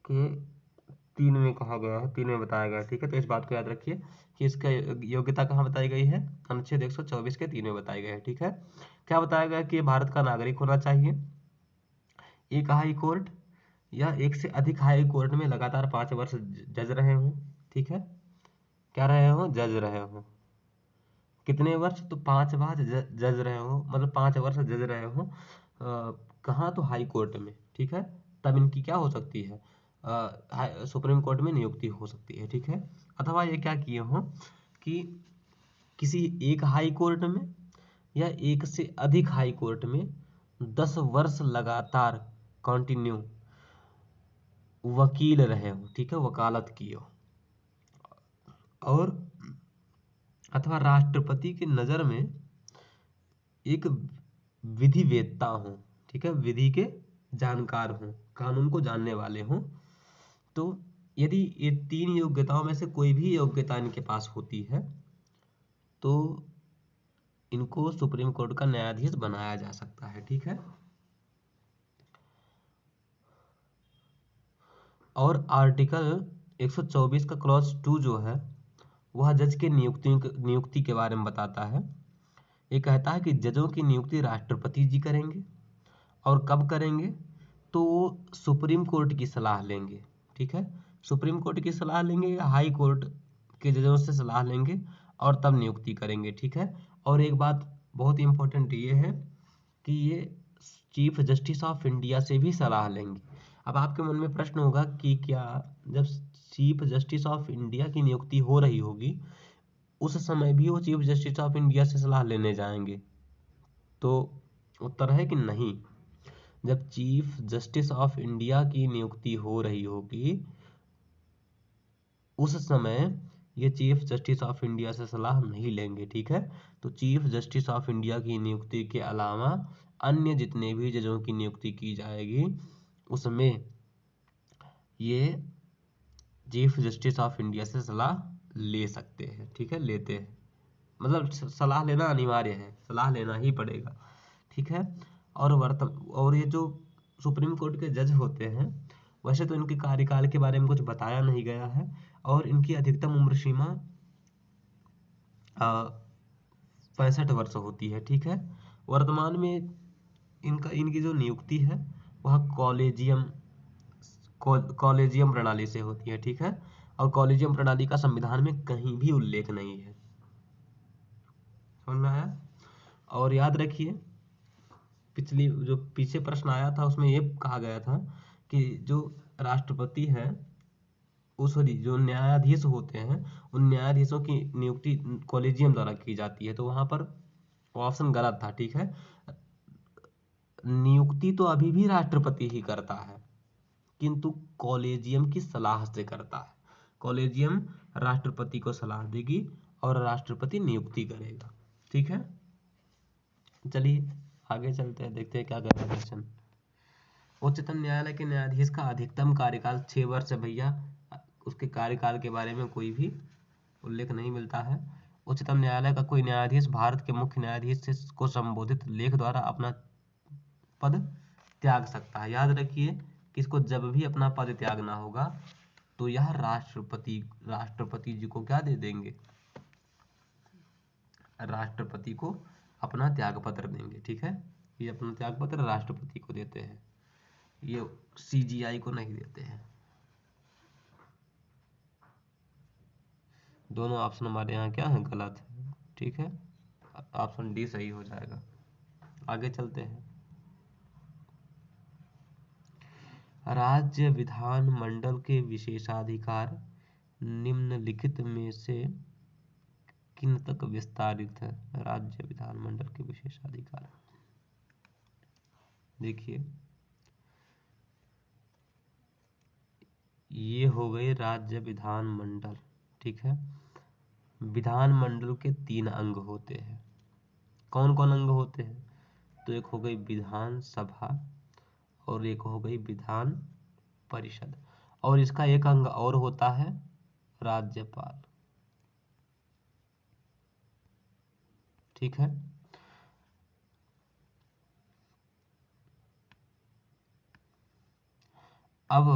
के 3 में कहा गया है, 3 में बताया गया है, ठीक है। तो इस बात को याद रखिए कि इसका योग्यता कहाँ बताई गई है, अनुच्छेद 124 के 3 में बताई गई है, ठीक है। क्या बताया गया कि भारत का नागरिक होना चाहिए, एक हाई कोर्ट या एक से अधिक हाई कोर्ट में लगातार 5 वर्ष जज रहे हों, ठीक है, क्या रहे हो, जज रहे हो। कितने वर्ष, तो 5 बार जज रहे हो, मतलब 5 वर्ष जज रहे हो, कहाँ, तो हाई कोर्ट में, ठीक है। तब इनकी क्या हो सकती है, सुप्रीम कोर्ट में नियुक्ति हो सकती है, ठीक है। अथवा ये क्या किए हो कि किसी एक हाई कोर्ट में या एक से अधिक हाई कोर्ट में 10 वर्ष लगातार कंटिन्यू वकील रहे हो, ठीक है, वकालत किए हो। और अथवा राष्ट्रपति की नज़र में एक विधि वेत्ता हो, ठीक है, विधि के जानकार हो, कानून को जानने वाले हो। तो यदि ये 3 योग्यताओं में से कोई भी योग्यता इनके पास होती है तो इनको सुप्रीम कोर्ट का न्यायाधीश बनाया जा सकता है, ठीक है। और आर्टिकल 124 का क्लॉज 2 जो है वह जज के नियुक्ति के बारे में बताता है। ये कहता है कि जजों की नियुक्ति राष्ट्रपति जी करेंगे, और कब करेंगे, तो वो सुप्रीम कोर्ट की सलाह लेंगे, ठीक है। सुप्रीम कोर्ट की सलाह लेंगे या हाई कोर्ट के जजों से सलाह लेंगे और तब नियुक्ति करेंगे, ठीक है। और एक बात बहुत इंपॉर्टेंट ये है कि ये चीफ जस्टिस ऑफ इंडिया से भी सलाह लेंगे। अब आपके मन में प्रश्न होगा कि क्या जब चीफ जस्टिस ऑफ इंडिया की नियुक्ति हो रही होगी उस समय भी वो चीफ जस्टिस ऑफ इंडिया से सलाह लेने जाएंगे, तो उत्तर है कि नहीं। जब चीफ जस्टिस ऑफ इंडिया की नियुक्ति हो रही होगी उस समय ये चीफ जस्टिस ऑफ इंडिया से सलाह नहीं लेंगे, ठीक है। तो चीफ जस्टिस ऑफ इंडिया की नियुक्ति के अलावा अन्य जितने भी जजों की नियुक्ति की जाएगी उसमें ये चीफ जस्टिस ऑफ इंडिया से सलाह ले सकते हैं, ठीक है, लेते हैं, मतलब सलाह लेना अनिवार्य है, सलाह लेना ही पड़ेगा, ठीक है। और ये जो सुप्रीम कोर्ट के जज होते हैं वैसे तो इनके कार्यकाल के बारे में कुछ बताया नहीं गया है और इनकी अधिकतम उम्र सीमा 65 वर्ष होती है। ठीक है, वर्तमान में इनकी जो नियुक्ति है वह कॉलेजियम प्रणाली से होती है। ठीक है, और कॉलेजियम प्रणाली का संविधान में कहीं भी उल्लेख नहीं है। समझ में आया? और याद रखिए, जो पीछे प्रश्न आया था उसमें ये कहा गया था कि जो राष्ट्रपति है, सॉरी, जो न्यायाधीश होते हैं उन न्यायाधीशों की नियुक्ति कॉलेजियम द्वारा की जाती है, तो वहां पर ऑप्शन गलत था। ठीक है, नियुक्ति तो अभी भी राष्ट्रपति ही करता है, किंतु कॉलेजियम की सलाह से करता है। कॉलेजियम राष्ट्रपति को सलाह देगी और राष्ट्रपति नियुक्ति करेगा। ठीक है, चलिए आगे चलते हैं, देखते हैं क्या कहता है क्वेश्चन। उच्चतम न्यायालय के न्यायाधीश का अधिकतम कार्यकाल 6 वर्ष है। भैया उसके कार्यकाल के बारे में कोई भी उल्लेख नहीं मिलता है। उच्चतम न्यायालय का कोई न्यायाधीश भारत के मुख्य न्यायाधीश से को संबोधित लेख द्वारा अपना पद त्याग सकता है। याद रखिए कि इसको जब भी अपना पद त्यागना होगा तो यह राष्ट्रपति जी को क्या दे देंगे, राष्ट्रपति को अपना त्याग पत्र देंगे। ठीक है, ये अपना त्याग पत्र राष्ट्रपति को देते हैं, ये CGI को नहीं देते हैं। दोनों ऑप्शन हमारे यहाँ क्या है, गलत है। ठीक है, ऑप्शन डी सही हो जाएगा। आगे चलते हैं। राज्य विधान मंडल के विशेषाधिकार निम्नलिखित में से किन तक विस्तारित है? राज्य विधान मंडल के विशेषाधिकार, देखिए ये हो गए राज्य विधान मंडल। ठीक है, विधान मंडल के 3 अंग होते हैं। कौन कौन अंग होते हैं? तो एक हो गई विधान सभा और एक हो गई विधान परिषद, और इसका एक अंग और होता है राज्यपाल। ठीक है, अब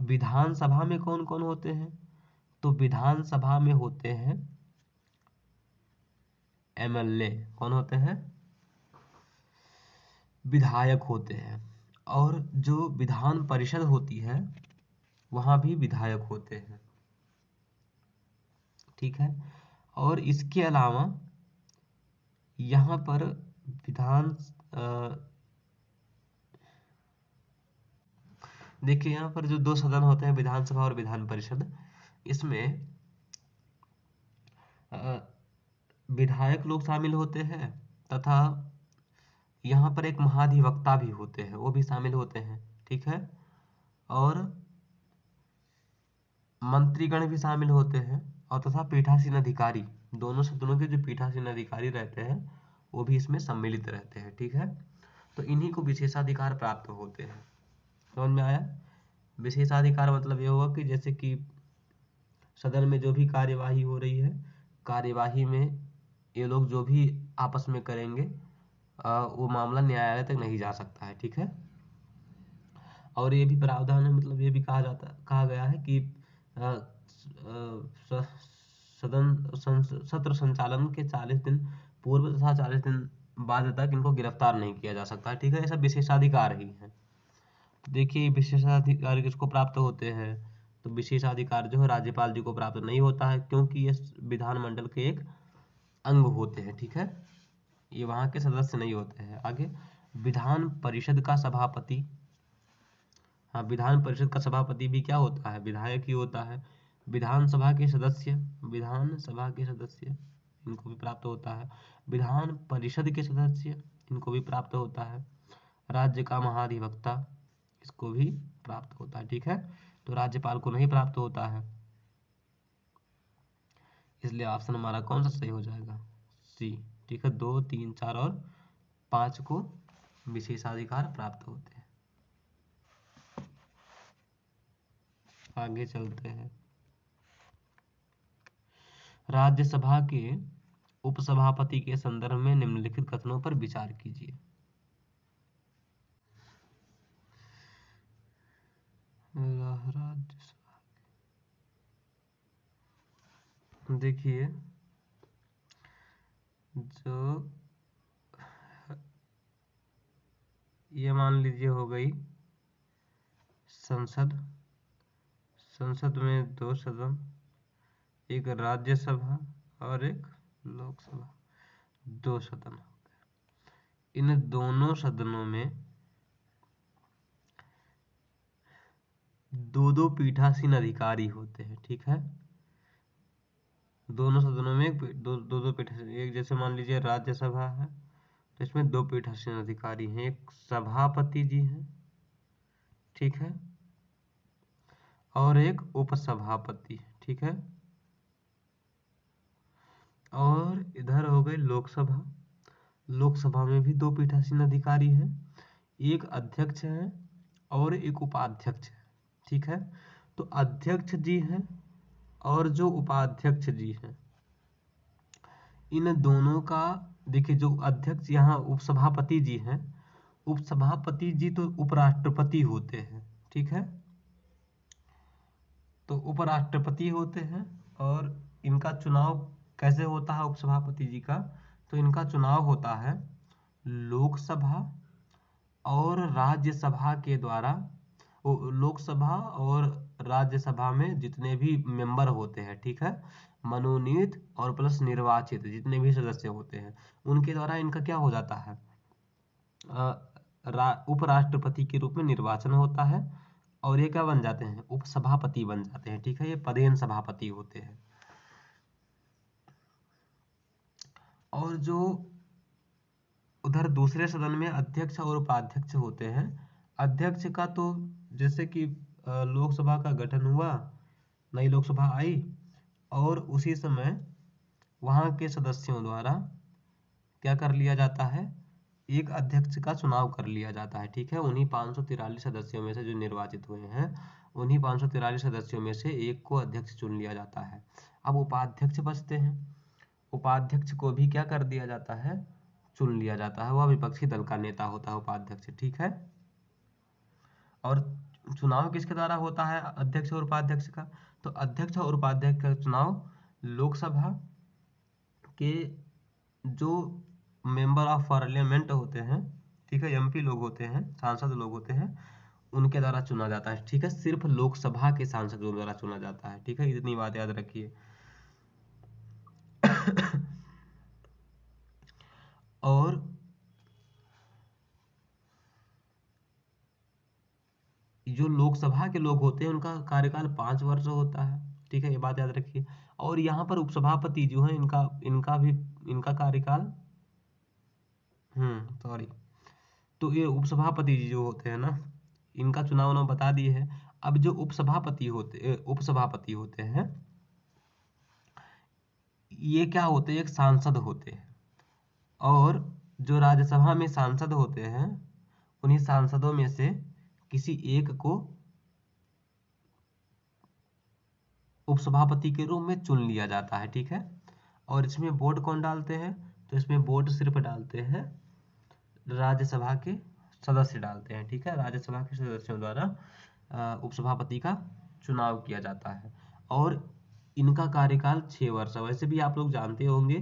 विधानसभा में कौन कौन होते हैं? तो विधानसभा में होते हैं MLA। कौन होते हैं? विधायक होते हैं। और जो विधान परिषद होती है वहां भी विधायक होते हैं। ठीक है, और इसके अलावा यहाँ पर देखिए यहाँ पर जो 2 सदन होते हैं, विधानसभा और विधान परिषद, इसमें विधायक लोग शामिल होते हैं तथा यहाँ पर एक महाधिवक्ता भी होते हैं, वो भी शामिल होते हैं। ठीक है, और मंत्रीगण भी शामिल होते हैं और तथा पीठासीन अधिकारी, दोनों सदनों के जो पीठासीन अधिकारी रहते हैं वो भी इसमें सम्मिलित रहते हैं। ठीक है, तो इन्हीं को विशेषाधिकार प्राप्त होते हैं। समझ में आया? विशेषाधिकार मतलब ये हुआ कि जैसे कि सदन में जो भी कार्यवाही हो रही है, कार्यवाही में ये लोग जो भी आपस में करेंगे वो मामला न्यायालय तक नहीं जा सकता है। ठीक है, और ये भी प्रावधान है, मतलब ये भी कहा गया है कि सत्र संचालन के 40 दिन पूर्व तथा 40 दिन बाद तक इनको गिरफ्तार नहीं किया जा सकता। ठीक है, ये सब विशेषाधिकार ही है। देखिए विशेषाधिकार किसको प्राप्त होते हैं? तो विशेषाधिकार जो है राज्यपाल जी को प्राप्त नहीं होता है, क्योंकि ये विधानमंडल के एक अंग होते हैं। ठीक है, ये वहां के सदस्य नहीं होते हैं। आगे, विधान परिषद का सभापति, हाँ, विधान परिषद का सभापति भी क्या होता है? विधायक ही होता है। विधानसभा के सदस्य इनको भी प्राप्त होता है। विधान परिषद के सदस्य इनको भी प्राप्त होता है। राज्य का महाधिवक्ता, इसको भी प्राप्त होता है। ठीक है, तो राज्यपाल को नहीं प्राप्त होता है, इसलिए ऑप्शन हमारा कौन सा सही हो जाएगा? सी। ठीक है, 2, 3, 4 और 5 को विशेषाधिकार प्राप्त होते हैं। आगे चलते हैं। राज्यसभा के उपसभापति के संदर्भ में निम्नलिखित कथनों पर विचार कीजिए। राज्यसभा, देखिए जो ये मान लीजिए हो गई संसद, संसद में 2 सदन, एक राज्यसभा और एक लोकसभा, 2 सदन हो गए। इन दोनों सदनों में 2-2 पीठासीन अधिकारी होते हैं, ठीक है। दोनों सदनों में दो पीठासीन, एक जैसे मान लीजिए राज्यसभा है तो इसमें 2 पीठासीन अधिकारी हैं, एक सभापति जी हैं, ठीक है, और एक उपसभापति, ठीक है। और इधर हो गई लोकसभा, लोकसभा में भी 2 पीठासीन अधिकारी हैं, एक अध्यक्ष है और एक उपाध्यक्ष है, ठीक है। तो अध्यक्ष जी हैं और जो उपाध्यक्ष जी हैं, इन दोनों का देखिए, जो अध्यक्ष यहाँ उपसभापति जी हैं, उपसभापति जी तो उपराष्ट्रपति होते हैं, ठीक है। तो उपराष्ट्रपति होते हैं और इनका चुनाव कैसे होता है उपसभापति जी का, तो इनका चुनाव होता है लोकसभा और राज्यसभा के द्वारा। लोकसभा और राज्यसभा में जितने भी मेंबर होते हैं, ठीक है, मनोनीत और प्लस निर्वाचित जितने भी सदस्य होते हैं, उनके द्वारा इनका क्या हो जाता है, उपराष्ट्रपति के रूप में निर्वाचन होता है और ये क्या बन जाते हैं, उपसभापति बन जाते हैं, ठीक है। ये पदेन सभापति होते हैं। और जो उधर दूसरे सदन में अध्यक्ष और उपाध्यक्ष होते हैं, अध्यक्ष का तो जैसे कि लोकसभा का गठन हुआ, नई लोकसभा आई और उसी समय वहां के सदस्यों द्वारा क्या कर लिया जाता है, एक अध्यक्ष का चुनाव कर लिया जाता है, ठीक है। उन्हीं 543 सदस्यों में से जो निर्वाचित हुए हैं, उन्हीं 543 सदस्यों में से एक को अध्यक्ष चुन लिया जाता है। अब उपाध्यक्ष बचते हैं, उपाध्यक्ष को भी क्या कर दिया जाता है, चुन लिया जाता है, वह विपक्षी दल का नेता होता है उपाध्यक्ष, ठीक है। और चुनाव किसके द्वारा होता है, अध्यक्ष और उपाध्यक्ष का, तो अध्यक्ष और उपाध्यक्ष का चुनाव लोकसभा के जो मेंबर ऑफ पार्लियामेंट होते हैं, ठीक है, एमपी लोग होते हैं, सांसद लोग होते हैं, उनके द्वारा चुना जाता है, ठीक है। सिर्फ लोकसभा के सांसदों द्वारा चुना जाता है, ठीक है, इतनी बात याद रखिए। और जो लोकसभा के लोग होते हैं उनका कार्यकाल 5 वर्ष होता है, ठीक है, ये बात याद रखिए। और यहाँ पर उपसभापति जो है इनका इनका भी इनका कार्यकाल सॉरी, तो ये उपसभापति जी जो होते हैं ना, इनका चुनाव उन्होंने बता दिए है। अब जो उपसभापति होते हैं, ये क्या होते हैं, एक सांसद होते हैं। और जो राज्यसभा में सांसद होते हैं, उन्हीं सांसदों में से किसी एक को उपसभापति के रूप में चुन लिया जाता है, ठीक है। और इसमें वोट कौन डालते हैं, तो इसमें वोट सिर्फ डालते हैं राज्यसभा के सदस्य डालते हैं, ठीक है। राज्यसभा के सदस्यों द्वारा उपसभापति का चुनाव किया जाता है और इनका कार्यकाल 6 वर्ष है। वैसे भी आप लोग जानते होंगे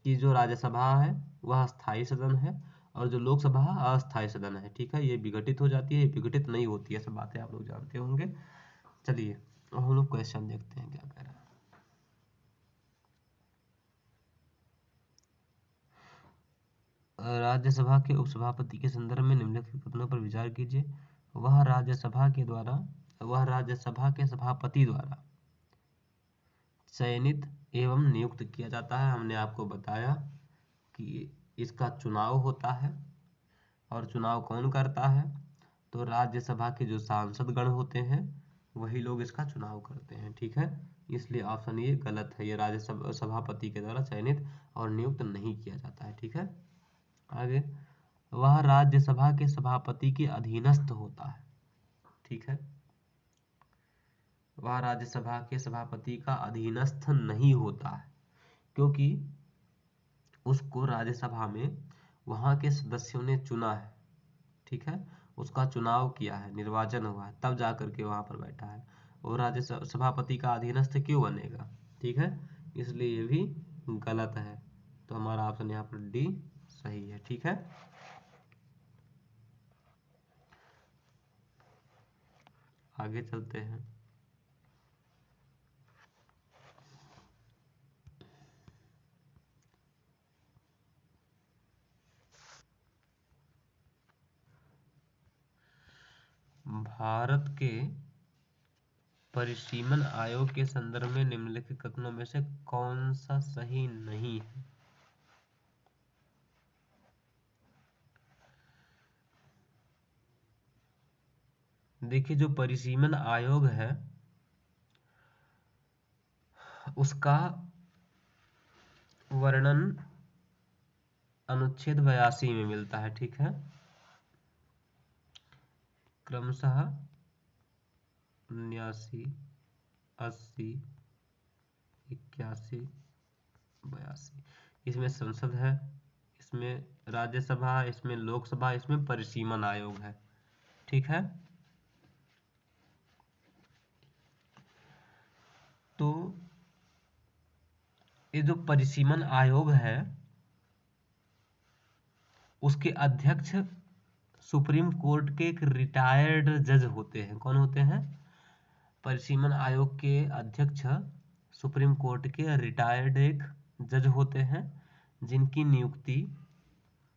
कि जो राज्यसभा है वह स्थायी सदन है और जो लोकसभा अस्थायी सदन है, ठीक है। ये विघटित हो जाती है, विघटित नहीं होती है, सब बातें आप लोग जानते होंगे। चलिए हम लोग क्वेश्चन देखते हैं क्या कह रहा है। राज्यसभा के उपसभापति के संदर्भ में निम्नलिखित कथनों पर विचार कीजिए। वह राज्यसभा के सभापति द्वारा चयनित एवं नियुक्त किया जाता है। हमने आपको बताया कि इसका चुनाव होता है और चुनाव कौन करता है, तो राज्यसभा के जो सांसद गण होते हैं वही लोग इसका चुनाव करते हैं, ठीक है। इसलिए ऑप्शन ये गलत है, ये राज्यसभा सभापति के द्वारा चयनित और नियुक्त नहीं किया जाता है, ठीक है। आगे, वह राज्यसभा के सभापति के अधीनस्थ होता है, ठीक है। वह राज्यसभा के सभापति का अधीनस्थ नहीं होता है, क्योंकि उसको राज्यसभा में वहां के सदस्यों ने चुना है, ठीक है। उसका चुनाव किया है, निर्वाचन हुआ है, तब जा करके वहाँ पर बैठा है। और राज्य सभापति का अधीनस्थ क्यों बनेगा? ठीक है, इसलिए ये भी गलत है। तो हमारा ऑप्शन यहाँ पर डी सही है। ठीक है, आगे चलते हैं। भारत के परिसीमन आयोग के संदर्भ में निम्नलिखित कथनों में से कौन सा सही नहीं है? देखिए, जो परिसीमन आयोग है उसका वर्णन अनुच्छेद 82 में मिलता है। ठीक है, क्रमशः 79, 80, 81, 82 इसमें संसद है, इसमें राज्यसभा, इसमें लोकसभा, इसमें परिसीमन आयोग है। ठीक है, तो ये जो परिसीमन आयोग है उसके अध्यक्ष सुप्रीम कोर्ट के एक रिटायर्ड जज होते हैं। कौन होते हैं? परिसीमन आयोग के अध्यक्ष सुप्रीम कोर्ट के रिटायर्ड एक जज होते हैं, जिनकी नियुक्ति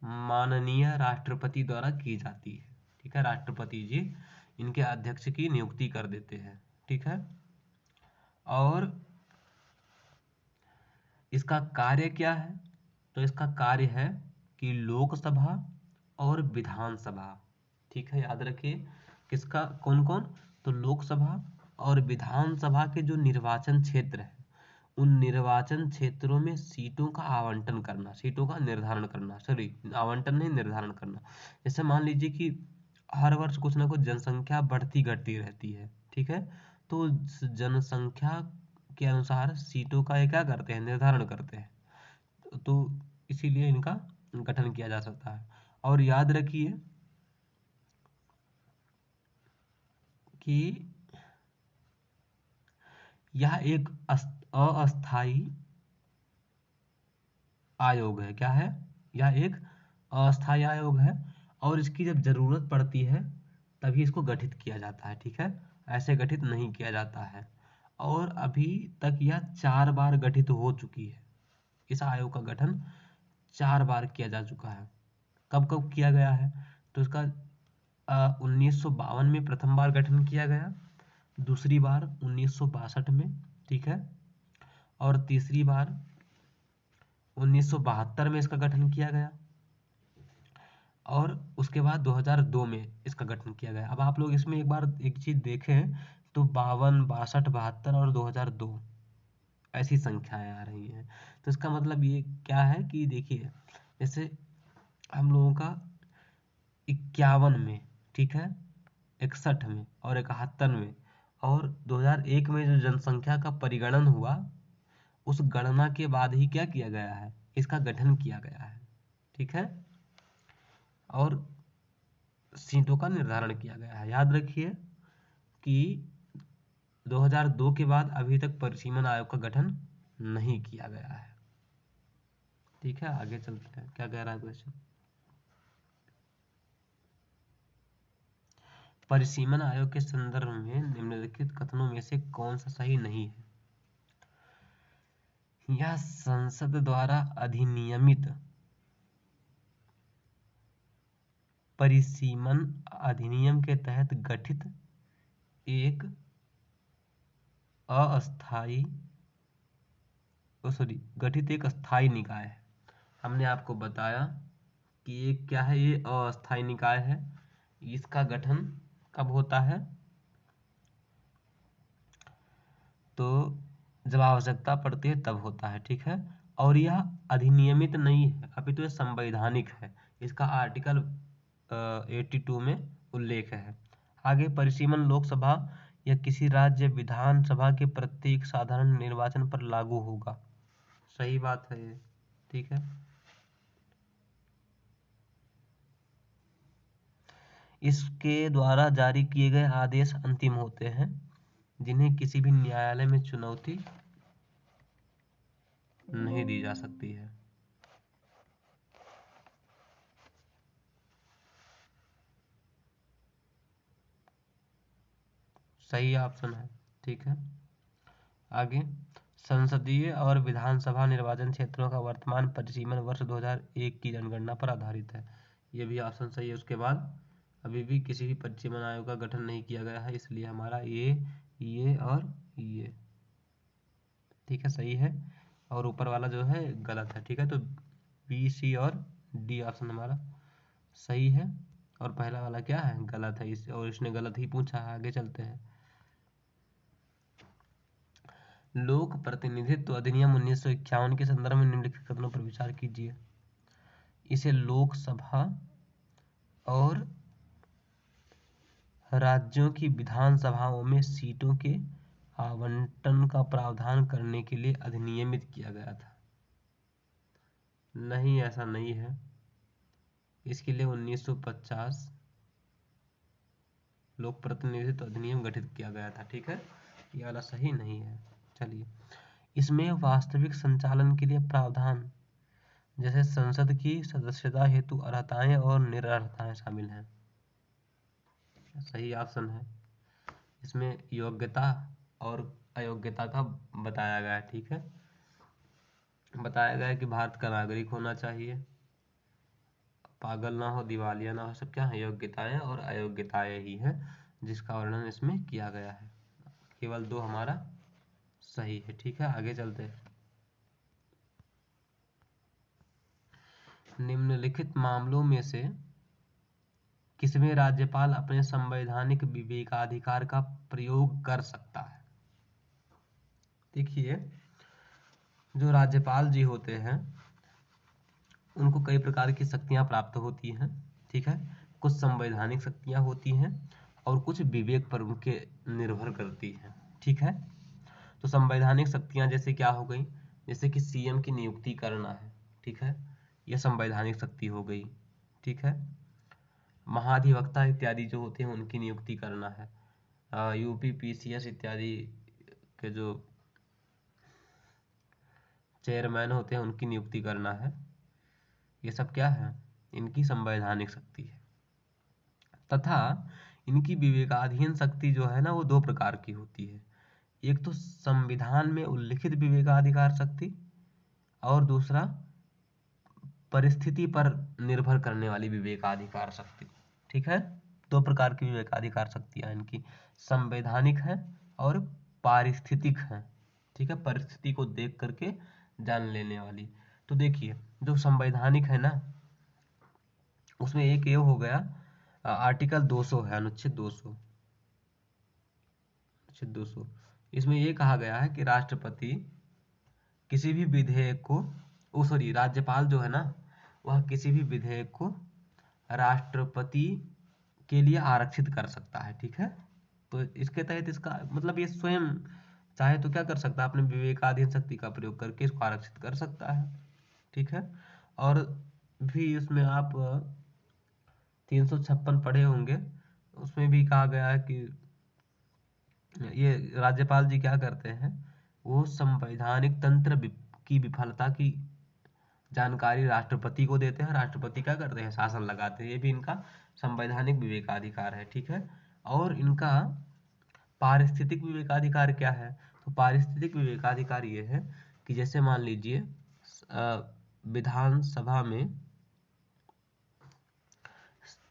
माननीय राष्ट्रपति द्वारा की जाती है। ठीक है, राष्ट्रपति जी इनके अध्यक्ष की नियुक्ति कर देते हैं। ठीक है, और इसका कार्य क्या है? तो इसका कार्य है कि लोकसभा और विधानसभा, ठीक है, याद रखिए किसका, कौन कौन, तो लोकसभा और विधानसभा के जो निर्वाचन क्षेत्र है उन निर्वाचन क्षेत्रों में सीटों का आवंटन करना, सीटों का निर्धारण करना, सॉरी आवंटन नहीं, निर्धारण करना। जैसे मान लीजिए कि हर वर्ष कुछ ना कुछ जनसंख्या बढ़ती घटती रहती है। ठीक है, तो जनसंख्या के अनुसार सीटों का ये क्या करते हैं, निर्धारण करते हैं। तो इसीलिए इनका गठन किया जा सकता है। और याद रखिए कि यह एक अस्थाई आयोग है। क्या है? यह एक अस्थाई आयोग है और इसकी जब जरूरत पड़ती है तभी इसको गठित किया जाता है। ठीक है, ऐसे गठित नहीं किया जाता है। और अभी तक यह 4 बार गठित हो चुकी है। इस आयोग का गठन 4 बार किया जा चुका है। कब कब किया गया है? तो इसका 1952 में प्रथम बार गठन किया गया, दूसरी बार 1962 में, ठीक है, और तीसरी बार 1972 में इसका गठन किया गया, और उसके बाद 2002 में इसका गठन किया गया। अब आप लोग इसमें एक बार एक चीज देखें तो 52, 62, 72 और 2002 ऐसी संख्याएं आ रही हैं। तो इसका मतलब ये क्या है कि देखिए, जैसे हम लोगों का 51 में, ठीक है, 61 में और 71 में और 2001 में जो जनसंख्या का परिगणन हुआ उस गणना के बाद ही क्या किया गया है, इसका गठन किया गया है। ठीक है, और सीटों का निर्धारण किया गया है। याद रखिए कि 2002 के बाद अभी तक परिसीमन आयोग का गठन नहीं किया गया है। ठीक है, आगे चलते हैं, क्या कह रहा है क्वेश्चन। परिसीमन आयोग के संदर्भ में निम्नलिखित कथनों में से कौन सा सही नहीं है? यह संसद द्वारा अधिनियमित परिसीमन अधिनियम के तहत गठित एक अस्थाई सॉरी गठित एक स्थायी निकाय है। हमने आपको बताया कि ये क्या है, ये अस्थायी निकाय है। इसका गठन कब होता है? तो जब आवश्यकता पड़ती है तब होता है। ठीक है, और यह अधिनियमित नहीं है, अभी तो ये संवैधानिक है। इसका आर्टिकल 82 में उल्लेख है। आगे, परिसीमन लोकसभा या किसी राज्य विधानसभा के प्रत्येक साधारण निर्वाचन पर लागू होगा। सही बात है ये। ठीक है, इसके द्वारा जारी किए गए आदेश अंतिम होते हैं, जिन्हें किसी भी न्यायालय में चुनौती नहीं दी जा सकती है। सही ऑप्शन है। ठीक है, आगे, संसदीय और विधानसभा निर्वाचन क्षेत्रों का वर्तमान परिसीमन वर्ष 2001 की जनगणना पर आधारित है। ये भी ऑप्शन सही है। उसके बाद अभी भी किसी भी परिसीमन आयोग का गठन नहीं किया गया है, इसलिए हमारा ये और ये ठीक है सही है, और ऊपर वाला जो है गलत है। ठीक है, तो बी, सी और डी ऑप्शन हमारा सही है, और पहला वाला क्या है, गलत है। और इसने गलत ही पूछा है। आगे चलते हैं। लोक प्रतिनिधित्व अधिनियम 1951 के संदर्भ में निम्नलिखित कथनों पर विचार कीजिए। इसे लोकसभा और राज्यों की विधानसभाओं में सीटों के आवंटन का प्रावधान करने के लिए अधिनियमित किया गया था। नहीं, ऐसा नहीं है। इसके लिए 1950 लोक प्रतिनिधित्व अधिनियम गठित किया गया था। ठीक है, ये वाला सही नहीं है। चलिए, इसमें वास्तविक संचालन के लिए प्रावधान, जैसे संसद की सदस्यता हेतु अर्हताएं और निरर्हताएं शामिल हैं। सही ऑप्शन है। इसमें योग्यता और अयोग्यता का बताया गया है। ठीक है, बताया गया है कि भारत का नागरिक होना चाहिए, पागल ना हो, दिवालिया ना हो, सब क्या है, योग्यताएं और अयोग्यताएं ही हैं, जिसका वर्णन इसमें किया गया है। केवल दो हमारा सही है। ठीक है, आगे चलते हैं। निम्नलिखित मामलों में से किसमें राज्यपाल अपने संवैधानिक विवेकाधिकार का प्रयोग कर सकता है? देखिए, जो राज्यपाल जी होते हैं उनको कई प्रकार की शक्तियां प्राप्त होती हैं। ठीक है, कुछ संवैधानिक शक्तियां होती हैं और कुछ विवेक पर उनके निर्भर करती हैं। ठीक है, तो संवैधानिक शक्तियां जैसे क्या हो गई, जैसे कि सीएम की नियुक्ति करना है। ठीक है, यह संवैधानिक शक्ति हो गई। ठीक है, महाधिवक्ता इत्यादि जो होते हैं उनकी नियुक्ति करना है, यूपी पीसीएस इत्यादि के जो चेयरमैन होते हैं उनकी नियुक्ति करना है। ये सब क्या है, इनकी संवैधानिक शक्ति है। तथा इनकी विवेकाधीन शक्ति जो है ना, वो दो प्रकार की होती है। एक तो संविधान में उल्लिखित विवेकाधिकार शक्ति, और दूसरा परिस्थिति पर निर्भर करने वाली विवेकाधिकार शक्ति। ठीक है, दो प्रकार की विवेकाधिकार शक्तियां इनकी, संवैधानिक है और पारिस्थितिक है। ठीक है, परिस्थिति को देख करके जान लेने वाली। तो देखिए, जो संवैधानिक है ना, उसमें एक ये हो गया, आर्टिकल 200 है, अनुच्छेद 200। अनुच्छेद 200 इसमें ये कहा गया है कि राष्ट्रपति किसी भी विधेयक को, ओ सॉरी, राज्यपाल जो है ना, वह किसी भी विधेयक को राष्ट्रपति के लिए आरक्षित कर सकता है। ठीक है, तो इसके तहत इसका मतलब ये स्वयं चाहे तो क्या कर सकता है, अपने विवेकाधीन शक्ति का प्रयोग करके इसको आरक्षित कर सकता है। ठीक है, और भी उसमें आप 356 पढ़े होंगे, उसमें भी कहा गया है कि ये राज्यपाल जी क्या करते हैं, वो संवैधानिक तंत्र की विफलता की जानकारी राष्ट्रपति को देते हैं, राष्ट्रपति क्या करते हैं, शासन लगाते हैं। ये भी इनका संवैधानिक विवेकाधिकार है। ठीक है, और इनका पारिस्थितिक विवेकाधिकार क्या है, तो पारिस्थितिक विवेकाधिकार ये है कि जैसे मान लीजिए विधानसभा में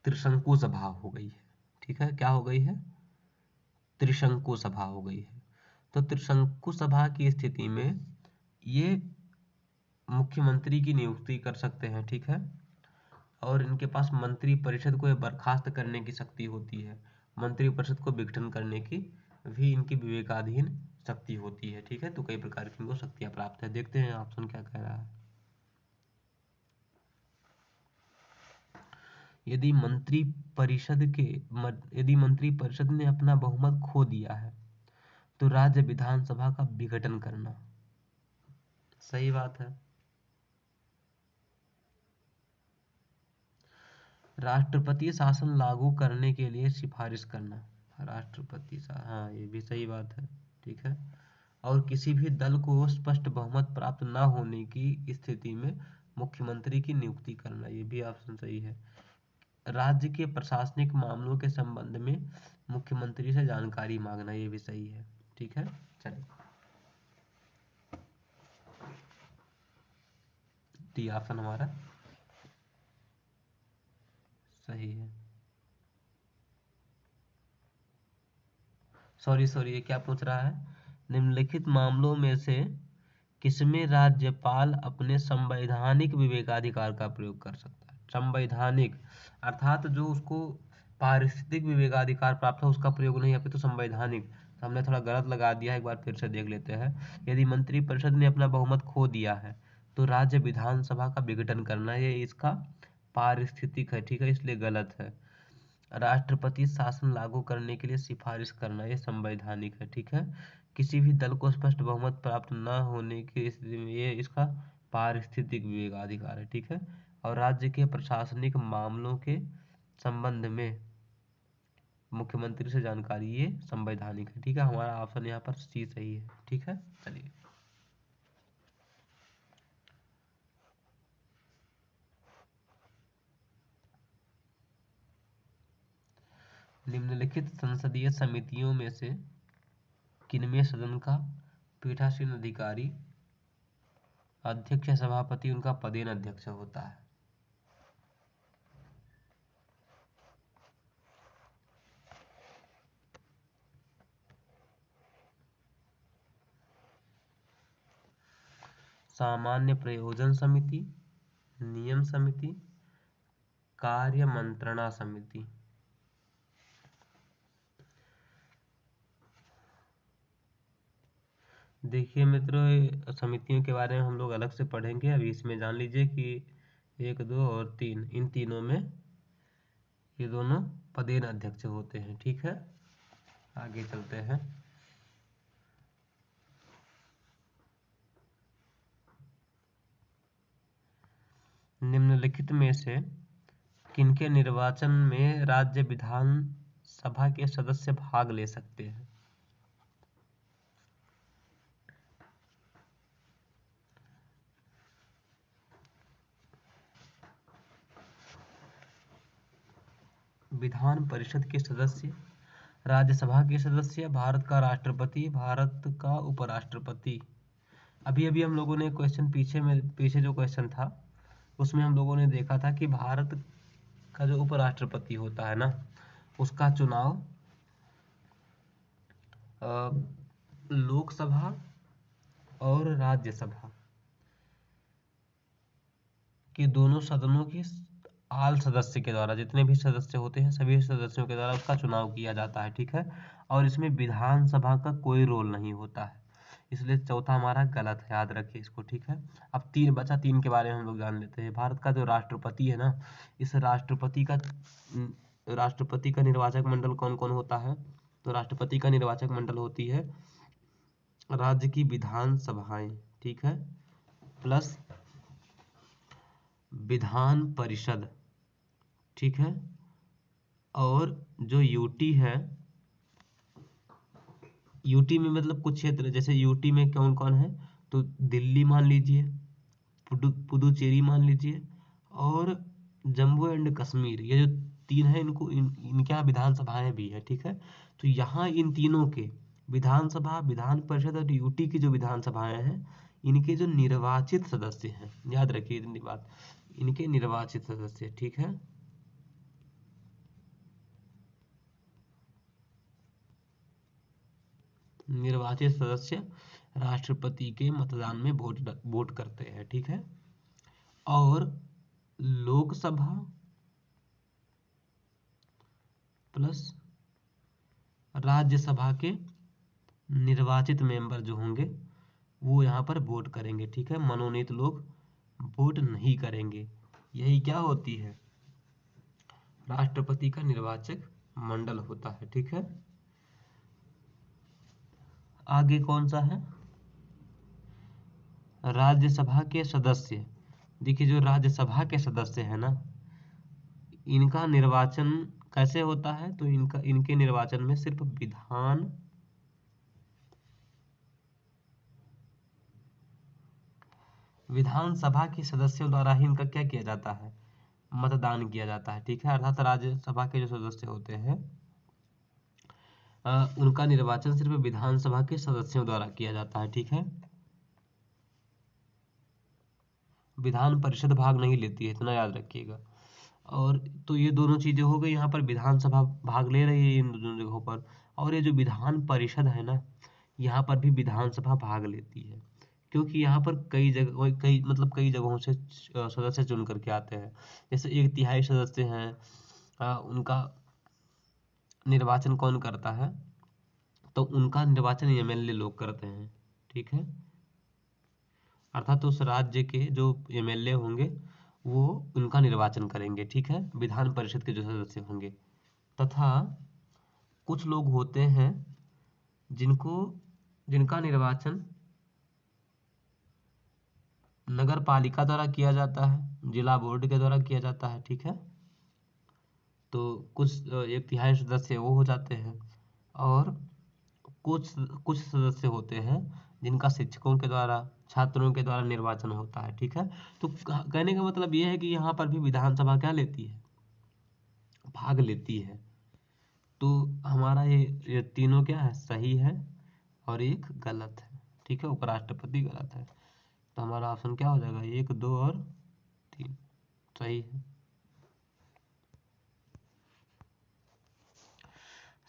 त्रिशंकु सभा हो गई है। ठीक है, क्या हो गई है, त्रिशंकु सभा हो गई है। तो त्रिशंकु सभा की स्थिति में ये मुख्यमंत्री की नियुक्ति कर सकते हैं। ठीक है, और इनके पास मंत्री परिषद को बर्खास्त करने की शक्ति होती है, मंत्री परिषद को विघटन करने की भी इनकी विवेकाधीन शक्ति होती है। ठीक है, तो कई प्रकार की इनको शक्तियां प्राप्त है। देखते हैं ऑप्शन क्या कह रहा है। यदि मंत्री परिषद ने अपना बहुमत खो दिया है तो राज्य विधानसभा का विघटन करना। सही बात है। राष्ट्रपति शासन लागू करने के लिए सिफारिश करना। हाँ, ये भी सही बात है। ठीक है। और किसी भी दल को स्पष्ट बहुमत प्राप्त न होने की स्थिति में मुख्यमंत्री की नियुक्ति करना, ये भी ऑप्शन सही है। राज्य के प्रशासनिक मामलों के संबंध में मुख्यमंत्री से जानकारी मांगना, ये भी सही है। ठीक है। चलिए, डी ऑप्शन हमारा सही है। सॉरी, ये क्या पूछ रहा है? निम्नलिखित मामलों में से किसमें राज्यपाल अपने संवैधानिक विवेकाधिकार का प्रयोग कर सकता है? संवैधानिक अर्थात जो उसको पारिस्थितिक विवेकाधिकार प्राप्त है उसका प्रयोग नहीं, अभी तो संवैधानिक। तो हमने थोड़ा गलत लगा दिया, एक बार फिर से देख लेते हैं। यदि मंत्रिपरिषद ने अपना बहुमत खो दिया है तो राज्य विधानसभा का विघटन करना, ये इसका पारिस्थितिक है। ठीक है, इसलिए गलत है। राष्ट्रपति शासन लागू करने के लिए सिफारिश करना, ये संवैधानिक है। ठीक है। किसी भी दल को स्पष्ट बहुमत प्राप्त न होने की स्थिति में, ये इसका पारिस्थितिक विवेकाधिकार है। ठीक है। और राज्य के प्रशासनिक मामलों के संबंध में मुख्यमंत्री से जानकारी, ये संवैधानिक है। ठीक है, हमारा ऑप्शन यहाँ पर सी सही है। ठीक है। चलिए, निम्नलिखित संसदीय समितियों में से किनमें सदन का पीठासीन अधिकारी अध्यक्ष या सभापति उनका पदेन अध्यक्ष होता है? सामान्य प्रयोजन समिति, नियम समिति, कार्य मंत्रणा समिति। देखिए मित्रों, समितियों के बारे में हम लोग अलग से पढ़ेंगे। अभी इसमें जान लीजिए कि 1, 2 और 3, इन तीनों में ये दोनों पदेन अध्यक्ष होते हैं। ठीक है, आगे चलते हैं। निम्नलिखित में से किनके निर्वाचन में राज्य विधानसभा के सदस्य भाग ले सकते हैं? विधान परिषद के सदस्य, राज्यसभा के सदस्य, भारत का राष्ट्रपति, भारत का उपराष्ट्रपति। अभी अभी हम लोगों ने क्वेश्चन पीछे जो क्वेश्चन था उसमें हम लोगों ने देखा था कि भारत का जो उपराष्ट्रपति होता है ना, उसका चुनाव लोकसभा और राज्यसभा के दोनों सदनों के आल सदस्य के द्वारा, जितने भी सदस्य होते हैं सभी सदस्यों के द्वारा उसका चुनाव किया जाता है। ठीक है। और इसमें विधानसभा का कोई रोल नहीं होता है, इसलिए चौथा हमारा गलत है, याद रखिए इसको। ठीक है। अब 3 बचा, 3 के बारे में हम लोग जान लेते हैं। भारत का जो राष्ट्रपति है ना, इस राष्ट्रपति का निर्वाचक मंडल कौन कौन होता है? तो राष्ट्रपति का निर्वाचक मंडल होती है राज्य की विधानसभाएं, ठीक है, प्लस विधान परिषद। ठीक है। और जो यूटी है, यूटी में मतलब कुछ क्षेत्र, जैसे यूटी में कौन कौन है, तो दिल्ली मान लीजिए, पुदुचेरी मान लीजिए, और जम्मू एंड कश्मीर, ये जो 3 है इनके यहाँ विधानसभाएं भी है। ठीक है। तो यहाँ इन तीनों के विधानसभा, विधान परिषद और यूटी की जो विधानसभाएं हैं, इनके जो निर्वाचित सदस्य हैं, याद रखिए इतनी बात, इनके निर्वाचित सदस्य। ठीक है। निर्वाचित सदस्य राष्ट्रपति के मतदान में वोट करते हैं। ठीक है। और लोकसभा प्लस राज्यसभा के निर्वाचित मेंबर जो होंगे वो यहाँ पर वोट करेंगे। ठीक है। मनोनीत लोग वोट नहीं करेंगे। यही क्या होती है? राष्ट्रपति का निर्वाचक मंडल होता है। ठीक है। आगे कौन सा है? राज्यसभा के सदस्य। देखिए, जो राज्यसभा के सदस्य हैं ना, इनका निर्वाचन कैसे होता है? तो इनके निर्वाचन में सिर्फ विधानसभा के सदस्यों द्वारा ही इनका क्या किया जाता है? मतदान किया जाता है। ठीक है, अर्थात राज्यसभा के जो सदस्य होते हैं उनका निर्वाचन सिर्फ विधानसभा के सदस्यों द्वारा किया जाता है। ठीक है, विधान परिषद भाग नहीं लेती है, इतना याद रखिएगा। और तो ये दोनों चीजें हो गई, यहाँ पर विधानसभा भाग ले रही है इन दोनों जगहों पर, और ये जो विधान परिषद है ना, यहाँ पर भी विधानसभा भाग लेती है, क्योंकि यहाँ पर कई जगहों से सदस्य चुन करके आते हैं। जैसे 1/3 सदस्य हैं, उनका निर्वाचन कौन करता है? तो उनका निर्वाचन एमएलए लोग करते हैं। ठीक है, अर्थात उस राज्य के जो एमएलए होंगे वो उनका निर्वाचन करेंगे। ठीक है, विधान परिषद के जो सदस्य होंगे। तथा कुछ लोग होते हैं जिनका निर्वाचन नगर पालिका द्वारा किया जाता है, जिला बोर्ड के द्वारा किया जाता है। ठीक है, तो कुछ 1/3 सदस्य वो हो जाते हैं, और कुछ कुछ सदस्य होते हैं जिनका शिक्षकों के द्वारा, छात्रों के द्वारा निर्वाचन होता है। ठीक है, तो कहने का मतलब ये है कि यहाँ पर भी विधानसभा क्या लेती है? भाग लेती है। तो हमारा ये तीनों क्या है? सही है, और एक गलत है। ठीक है, उपराष्ट्रपति गलत है। तो हमारा ऑप्शन क्या हो जाएगा? 1, 2 और 3 सही है।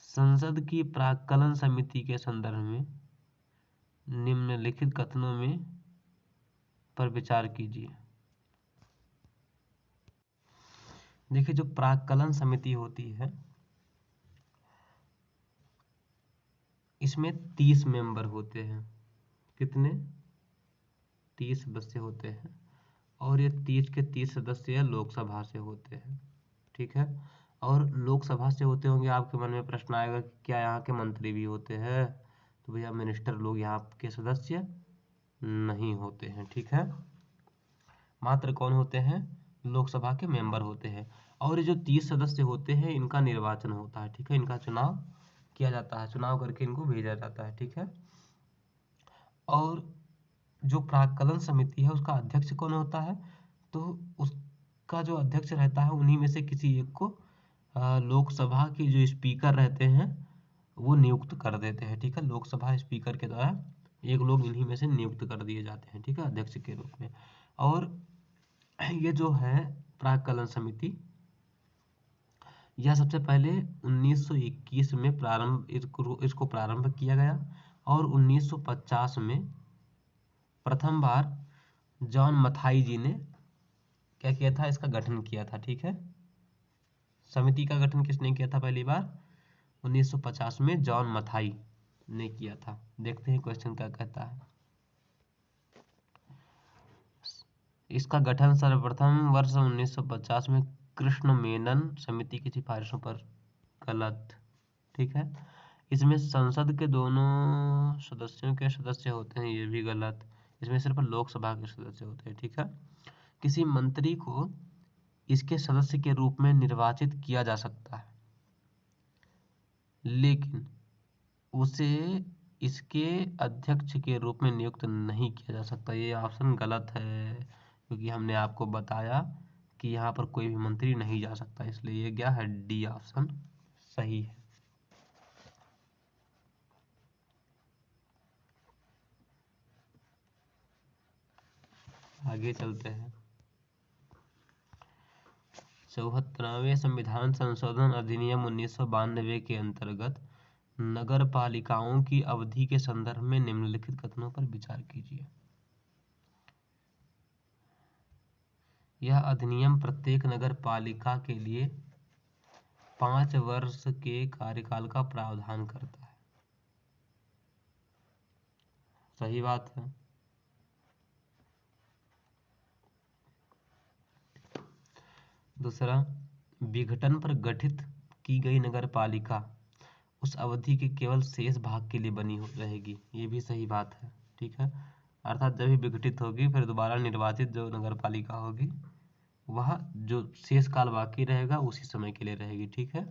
संसद की प्राक्कलन समिति के संदर्भ में निम्नलिखित कथनों में पर विचार कीजिए। देखिए, जो प्राक्कलन समिति होती है इसमें 30 मेंबर होते हैं। कितने? 30 सदस्य होते हैं, और ये 30 के 30 सदस्य लोकसभा से होते हैं। ठीक है, और लोकसभा से होते होंगे, आपके मन में प्रश्न आएगा कि क्या यहाँ के मंत्री भी होते हैं? तो भैया मिनिस्टर लोग यहाँ के सदस्य नहीं होते हैं। ठीक है, मात्र कौन होते हैं? लोकसभा के मेंबर होते हैं। और ये जो 30 सदस्य होते हैं इनका निर्वाचन होता है। ठीक है, इनका चुनाव किया जाता है, चुनाव करके इनको भेजा जाता है। ठीक है, और जो प्राक्कलन समिति है उसका अध्यक्ष कौन होता है? तो उसका जो अध्यक्ष रहता है उन्हीं में से किसी एक को लोकसभा के जो स्पीकर रहते हैं वो नियुक्त कर देते हैं। ठीक है, लोकसभा स्पीकर के द्वारा एक लोग इन्हीं में से नियुक्त कर दिए जाते हैं। ठीक है, अध्यक्ष के रूप में। और ये जो है प्राक्कलन समिति, यह सबसे पहले 1921 में इसको प्रारंभ किया गया, और 1950 में प्रथम बार जॉन मथाई जी ने क्या किया था? इसका गठन किया था। ठीक है, समिति का गठन किसने किया था पहली बार? 1950 में जॉन मथाई ने किया था। देखते हैं क्वेश्चन क्या कहता है। इसका गठन सर्वप्रथम वर्ष 1950 में कृष्ण मेनन समिति की सिफारिशों पर। गलत। ठीक है, इसमें संसद के दोनों सदस्यों के सदस्य होते हैं, ये भी गलत। इसमें सिर्फ लोकसभा के सदस्य होते हैं। ठीक है, किसी मंत्री को इसके सदस्य के रूप में निर्वाचित किया जा सकता है, लेकिन उसे इसके अध्यक्ष के रूप में नियुक्त नहीं किया जा सकता। ये ऑप्शन गलत है, क्योंकि हमने आपको बताया कि यहाँ पर कोई भी मंत्री नहीं जा सकता, इसलिए ये क्या है? डी ऑप्शन सही है। आगे चलते हैं। 74वें संविधान संशोधन अधिनियम 1992 के अंतर्गत नगर पालिकाओं की अवधि के संदर्भ में निम्नलिखित कथनों पर विचार कीजिए। यह अधिनियम प्रत्येक नगर पालिका के लिए 5 वर्ष के कार्यकाल का प्रावधान करता है। सही बात है। दूसरा, विघटन पर गठित की गई नगर पालिका उस अवधि के केवल शेष भाग के लिए बनी रहेगी। ये भी सही बात है। ठीक है, अर्थात जब भी विघटित होगी फिर दोबारा निर्वाचित जो नगर पालिका होगी वह जो शेष काल बाकी रहेगा उसी समय के लिए रहेगी। ठीक है,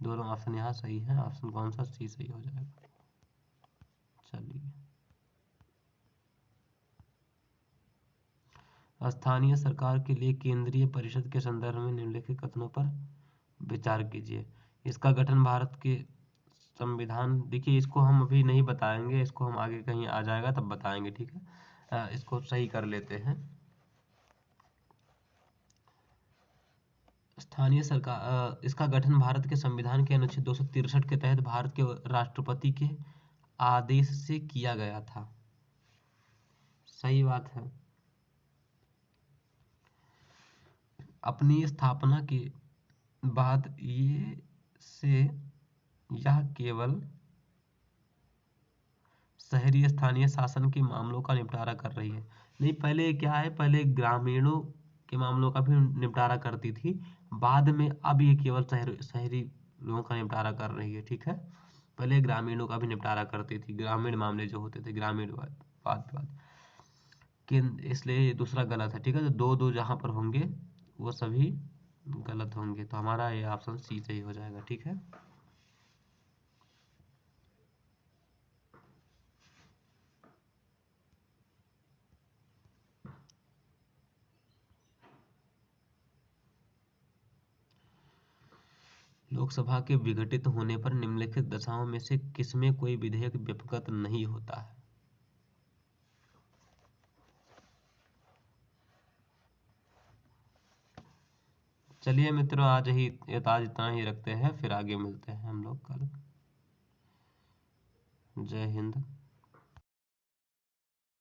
दोनों ऑप्शन यहाँ सही है। ऑप्शन कौन सा? सी सही हो जाएगा। चलिए, स्थानीय सरकार के लिए केंद्रीय परिषद के संदर्भ में निम्नलिखित कथनों पर विचार कीजिए। इसका गठन भारत के संविधान, देखिए इसको हम अभी नहीं बताएंगे, इसको हम आगे कहीं आ जाएगा तब बताएंगे। ठीक है, इसको सही कर लेते हैं। स्थानीय सरकार, इसका गठन भारत के संविधान के अनुच्छेद 263 के तहत भारत के राष्ट्रपति के आदेश से किया गया था। सही बात है। अपनी स्थापना के बाद यह केवल शहरी स्थानीय शासन के मामलों का निपटारा कर रही है। नहीं, पहले क्या है, पहले ग्रामीणों के मामलों का भी निपटारा करती थी, बाद में अब ये केवल शहरी लोगों का निपटारा कर रही है। ठीक है, पहले ग्रामीणों का भी निपटारा करती थी, ग्रामीण मामले जो होते थे, ग्रामीण वाद विवाद कि, इसलिए दूसरा गलत है। ठीक है, तो दो दो जहाँ पर होंगे वो सभी गलत होंगे, तो हमारा ये ऑप्शन सी सही हो जाएगा। ठीक है, लोकसभा के विघटित होने पर निम्नलिखित दशाओं में से किसमें कोई विधेयक व्यपगत नहीं होता है? चलिए मित्रों, आज इतना ही रखते हैं, फिर आगे मिलते हैं हम लोग कल। जय हिंद।